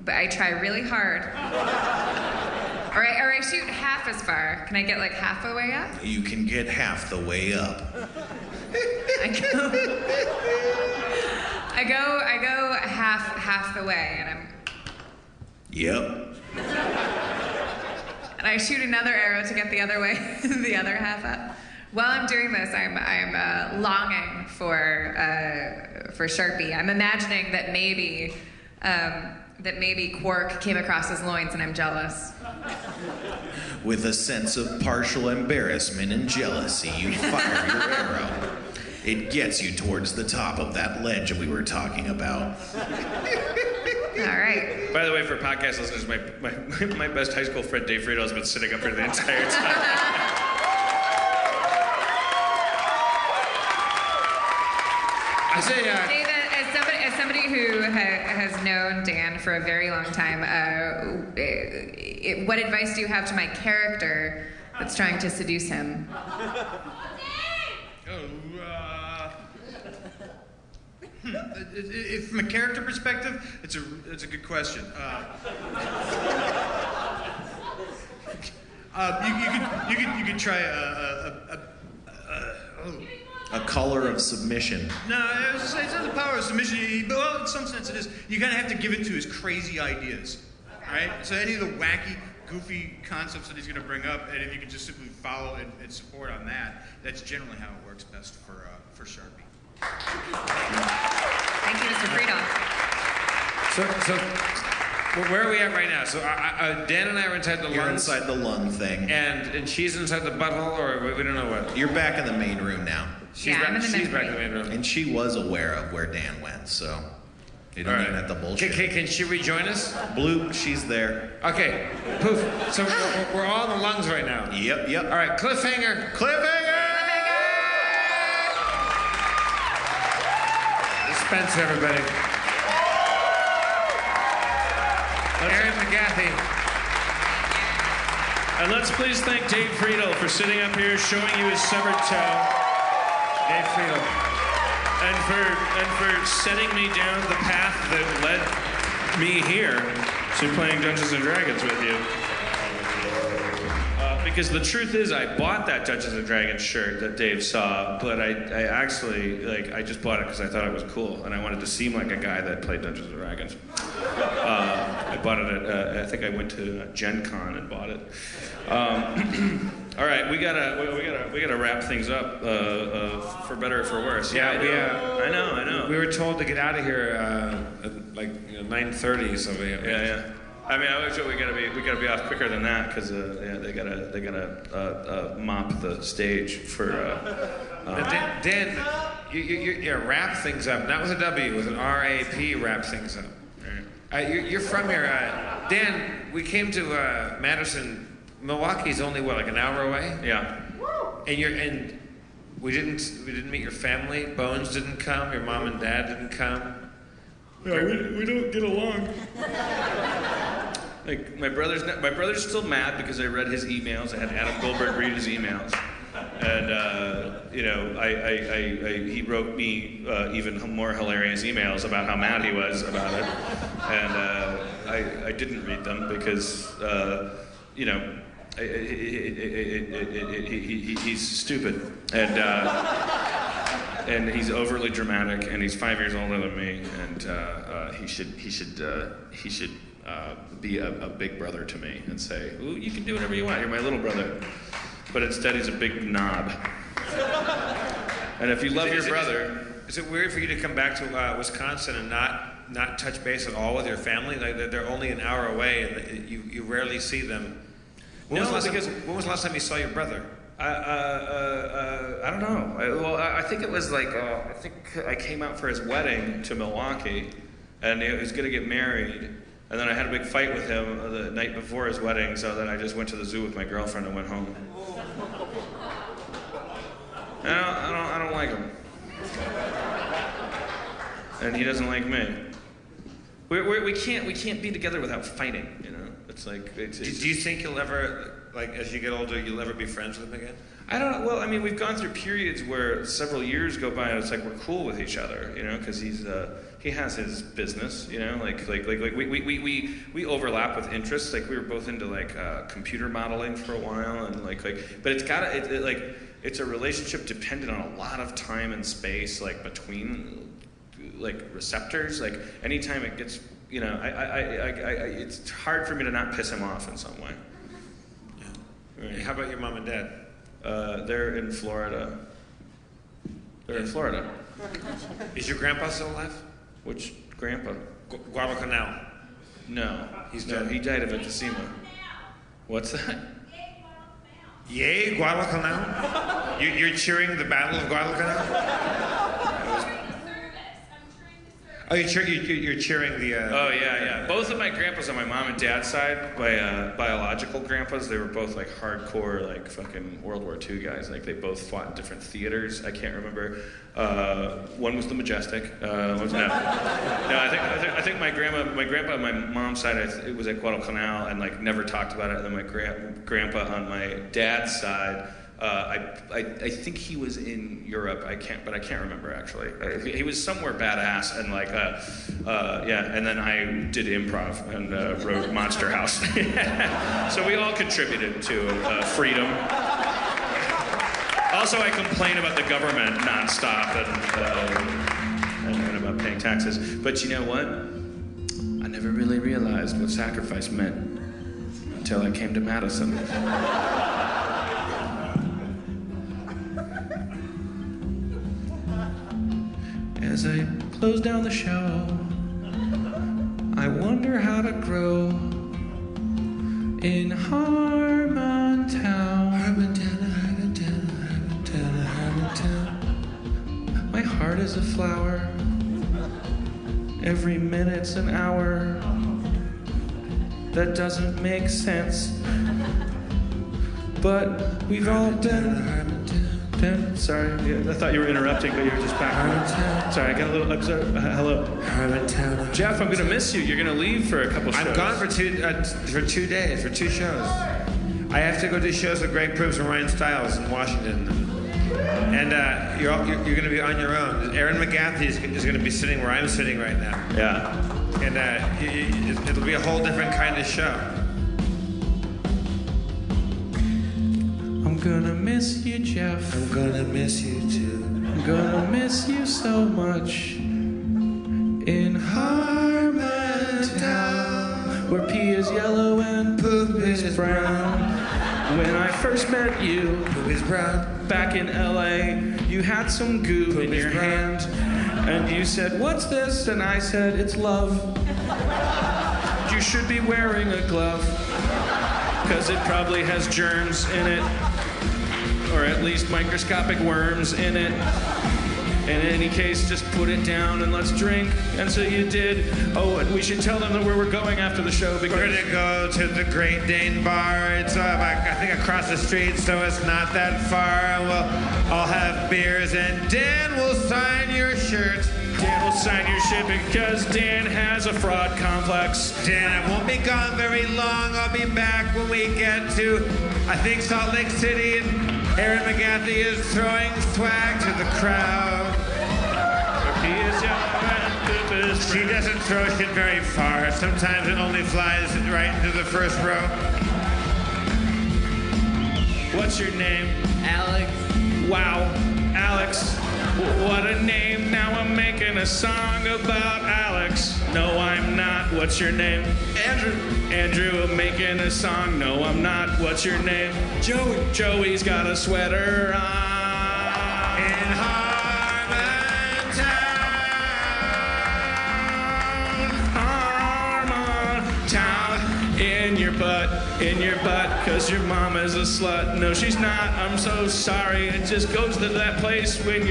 But I try really hard. Or I shoot half as far. Can I get like half the way up? You can get half the way up. I go half the way, and I'm. Yep. And I shoot another arrow to get the other way, the other half up. While I'm doing this, I'm longing for Sharpie. I'm imagining that maybe Quark came across his loins, and I'm jealous. With a sense of partial embarrassment and jealousy, you fire your arrow. It gets you towards the top of that ledge we were talking about. All right. By the way, for podcast listeners, my best high school friend Dave Frito has been sitting up here the entire time. I say, David, as somebody who has known Dan for a very long time, what advice do you have to my character that's trying to seduce him? From a character perspective, it's a good question. You could try A color of submission. No, it's not the power of submission. Well, in some sense it is. You kind of have to give it to his crazy ideas, right? So any of the wacky, goofy concepts that he's going to bring up, and if you can just simply follow and support on that, that's generally how it works best for Sharpie. Thank you, Mr. Friedel. So where are we at right now? So Dan and I are inside the You're lung. inside the lung thing. And she's inside the butthole, or we don't know what? You're back in the main room now. She's back in the main room. And she was aware of where Dan went, so you don't even have to bullshit. Can she rejoin us? Bloop, she's there. Okay, poof. So we're all in the lungs right now. Yep. All right, cliffhanger. Suspense, everybody. Aaron McGathy. And let's please thank Dave Friedel for sitting up here showing you his severed toe. Dave Friedel. And for setting me down the path that led me here to playing Dungeons and Dragons with you. Because the truth is, I bought that Dungeons and Dragons shirt that Dave saw, but I actually, I just bought it because I thought it was cool, and I wanted to seem like a guy that played Dungeons and Dragons. I bought it at, I think I went to Gen Con and bought it. All right, we gotta wrap things up, for better or for worse. I know. We were told to get out of here at 9:30, so Yeah. I mean, we gotta be off quicker than that because they gotta mop the stage for. Dan, you wrap things up. Not with a W, with an R-A-P. Wrap things up. You're from here, Dan. We came to Madison. Milwaukee's only like an hour away. Yeah. And we didn't meet your family. Bones didn't come. Your mom and dad didn't come. Yeah, we don't get along. Like my brother's still mad because I read his emails. I had Adam Goldberg read his emails, and he wrote me even more hilarious emails about how mad he was about it, and I didn't read them because he's stupid and he's overly dramatic, and he's 5 years older than me, and he should be a big brother to me and say, "Ooh, you can do whatever you want. You're my little brother." But instead, he's a big knob. And if you love your brother, is it weird for you to come back to Wisconsin and not touch base at all with your family? Like they're only an hour away, and you rarely see them. When was the last time you saw your brother? I don't know. I think it was I think I came out for his wedding to Milwaukee, and he was going to get married, and then I had a big fight with him the night before his wedding, so then I just went to the zoo with my girlfriend and went home. I don't like him, and he doesn't like me. We can't be together without fighting, you know. It's like do you think you'll ever, as you get older, you'll ever be friends with him again? I don't know. Well, I mean, we've gone through periods where several years go by and it's like we're cool with each other, you know, because he has his business, you know, we overlap with interests. Like we were both into computer modeling for a while, and but it's a relationship dependent on a lot of time and space, between receptors. Anytime it gets, you know, it's hard for me to not piss him off in some way. Yeah. Right. How about your mom and dad? They're in Florida. Is your grandpa still alive? Which grandpa? Guadalcanal. No. He died of emphysema. What's that? Yay, Guadalcanal? You're cheering the Battle of Guadalcanal? Oh, you're cheering the... Oh, yeah. Both of my grandpas on my mom and dad's side, my biological grandpas, they were both hardcore, fucking World War II guys. They both fought in different theaters. I can't remember. One was the Majestic. I think my grandpa on my mom's side, it was at Guadalcanal, and never talked about it. And then my grandpa on my dad's side, I think he was in Europe. I can't remember actually. He was somewhere badass, and and then I did improv and wrote Monster House. So we all contributed to freedom. Also, I complain about the government nonstop and about paying taxes. But you know what? I never really realized what sacrifice meant until I came to Madison. As I close down the show, I wonder how to grow in Harmontown. Harmontown. My heart is a flower. Every minute's an hour. That doesn't make sense. But we've all been. Sorry, I thought you were interrupting, but you were just back. Sorry, I got a little. Hello. Jeff, I'm gonna miss you. You're gonna leave for a couple shows. I'm gone for 2 days, for 2 shows. I have to go do shows with Greg Proops and Ryan Stiles in Washington. And you're going to be on your own. Aaron McGathy is going to be sitting where I'm sitting right now. Yeah. And it'll be a whole different kind of show. I'm gonna miss you, Jeff. I'm gonna miss you too. I'm gonna miss you so much. In Harmontown, where pee is yellow and poop is brown. When I first met you, poop is brown. Back in LA, you had some goo Poop in your brown. hand, and you said, "What's this?" And I said, "It's love." You should be wearing a glove, because it probably has germs in it, or at least microscopic worms in it. In any case, just put it down and let's drink. And so you did. Oh, and we should tell them where we're going after the show because we're gonna go to the Great Dane Bar. It's I think across the street, so it's not that far. And we'll all have beers, and Dan will sign your shirt. Dan will sign your shit because Dan has a fraud complex. Dan, I won't be gone very long. I'll be back when we get to, I think, Salt Lake City. And Aaron McGathy is throwing swag to the crowd. She doesn't throw shit very far. Sometimes it only flies right into the first row. What's your name? Alex. Wow, Alex. What a name. Now I'm making a song about Alex. No, I'm not. What's your name? Andrew. Andrew, I'm making a song. No, I'm not. What's your name? Joey. Joey's got a sweater on. In Harmontown. In your butt, cause your mama's a slut. No, she's not. I'm so sorry. It just goes to that place when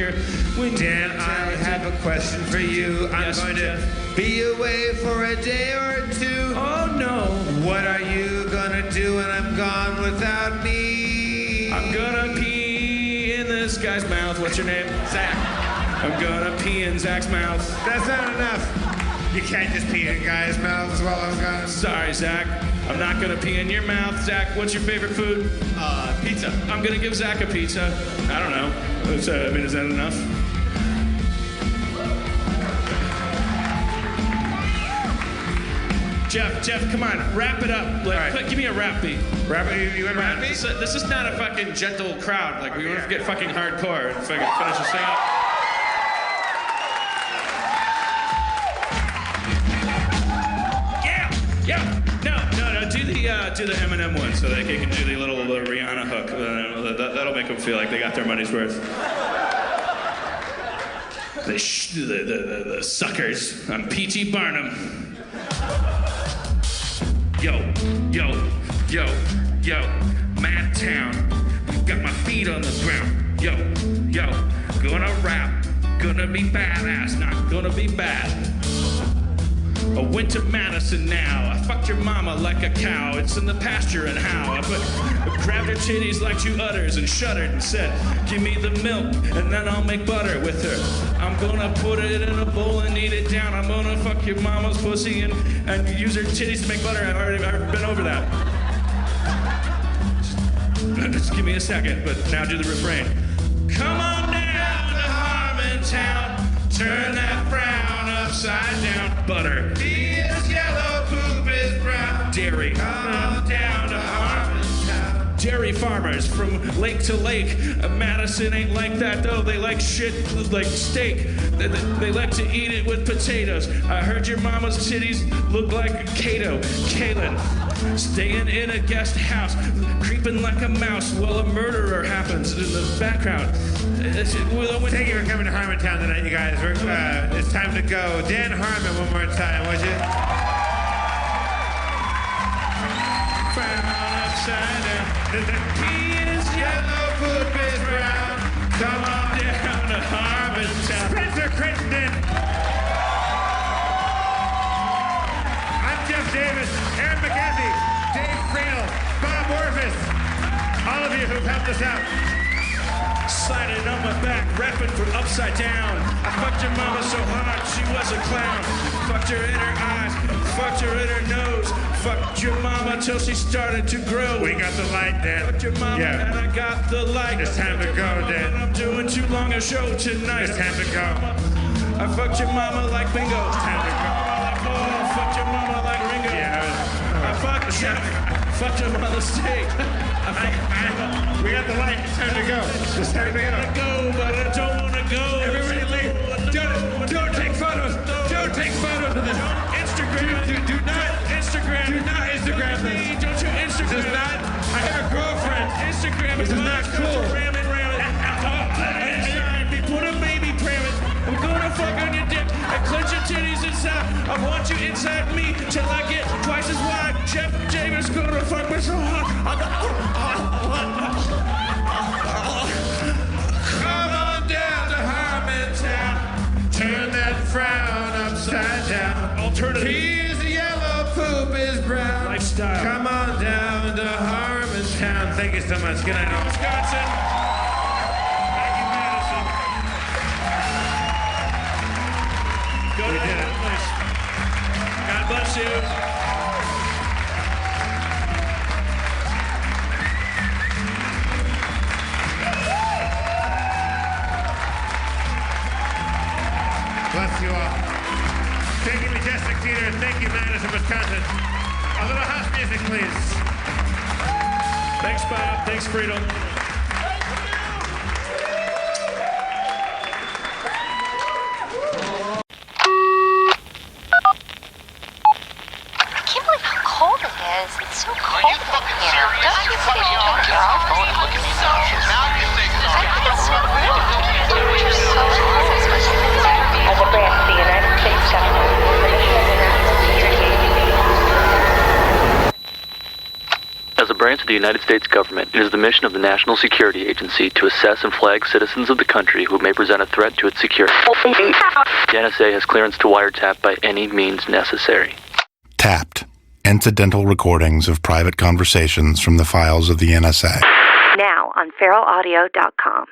Dan, I have a question for you. I'm going to be away for a day or two. Oh no. What are you gonna do when I'm gone without me? I'm gonna pee in this guy's mouth. What's your name? Zach. I'm gonna pee in Zach's mouth. That's not enough. You can't just pee in guys' mouths while I'm gone. Sorry, Zach. I'm not gonna pee in your mouth. Zach, what's your favorite food? Pizza. I'm gonna give Zach a pizza. I don't know. Is that enough? Jeff, come on, wrap it up. Give me a rap beat. Rap beat? You want a rap beat? This is not a fucking gentle crowd. Like, we want to get fucking hardcore and fucking finish this thing up. Yeah. No. Do the Eminem one so they can do the little Rihanna hook. That'll make them feel like they got their money's worth. The suckers. I'm P.T. Barnum. Yo, Madtown. Got my feet on the ground. Yo, gonna rap. Gonna be badass, not gonna be bad. I went to Madison now. I fucked your mama like a cow. It's in the pasture and how. I grabbed her titties like 2 udders and shuddered and said, "Give me the milk and then I'll make butter with her. I'm gonna put it in a bowl and eat it down. I'm gonna fuck your mama's pussy and use her titties to make butter." I've already been over that. Just give me a second, but now do the refrain. Come on down to Harmontown. Turn that frown upside down. Butter. Pee is yellow, poop is brown. Dairy. Come down to Harmontown. Dairy farmers from lake to lake. Madison ain't like that though. They like shit like steak. They like to eat it with potatoes. I heard your mama's titties look like Kato. Kaylin. Staying in a guest house, creeping like a mouse while a murderer happens in the background. Thank you for coming to Harmontown tonight, you guys. It's time to go. Dan Harmon one more time, would you? frown upside down. The key is yellow, poop is brown. Come on down to Harmontown. Spencer Crittenden. I'm Jeff Davis, Aaron McKenzie, Dave Friedel, Bob Orvis. All of you who've helped us out. Sliding on my back, rapping from upside down. I fucked your mama so hard, she was a clown. Fucked her in her eyes, fucked her in her nose. Fucked your mama till she started to grow. We got the light, Dan. Fucked your mama and I got the light. It's time to go, Dan. I'm doing too long a show tonight. It's time to go. I fucked your mama like bingo. It's time to go. Like Paul, fucked your mama like Ringo. I fucked Jeff. Fucked him on the stage. We got the light. It's time to go. It's time to go, but I don't want to go. Everybody leave. Don't take photos. Don't take photos of this. Instagram. Do not Instagram. Do not Instagram this. Don't you Instagram. This is not. I have a girlfriend. Instagram. This is not cool. Ram it. Put a baby pram. I'm gonna fuck on your dick and clench your titties inside. I want you inside me till I get twice as wide. Jeff Davis gonna fuck me so hard. Come on down to Harmontown. Turn that frown upside down. Alternative. He's yellow, poop is brown. Lifestyle. Come on down to Harmontown. Thank you so much. Good night, Wisconsin. Thank you, Madison. Go to the place. God bless you. Bless you all. Thank you, Majestic Theater. Thank you, Madison, Wisconsin. A little house music, please. Thanks, Bob. Thanks, Friedel. It's so cold in here. Don't you think you can turn your phone and look at me now? Now you think so. I think it's so rude. You're so As a branch of the United States government. As a branch of the United States government, it is the mission of the National Security Agency to assess and flag citizens of the country who may present a threat to its security. The NSA has clearance to wiretap by any means necessary. Tapped. Incidental recordings of private conversations from the files of the NSA. Now on feralaudio.com.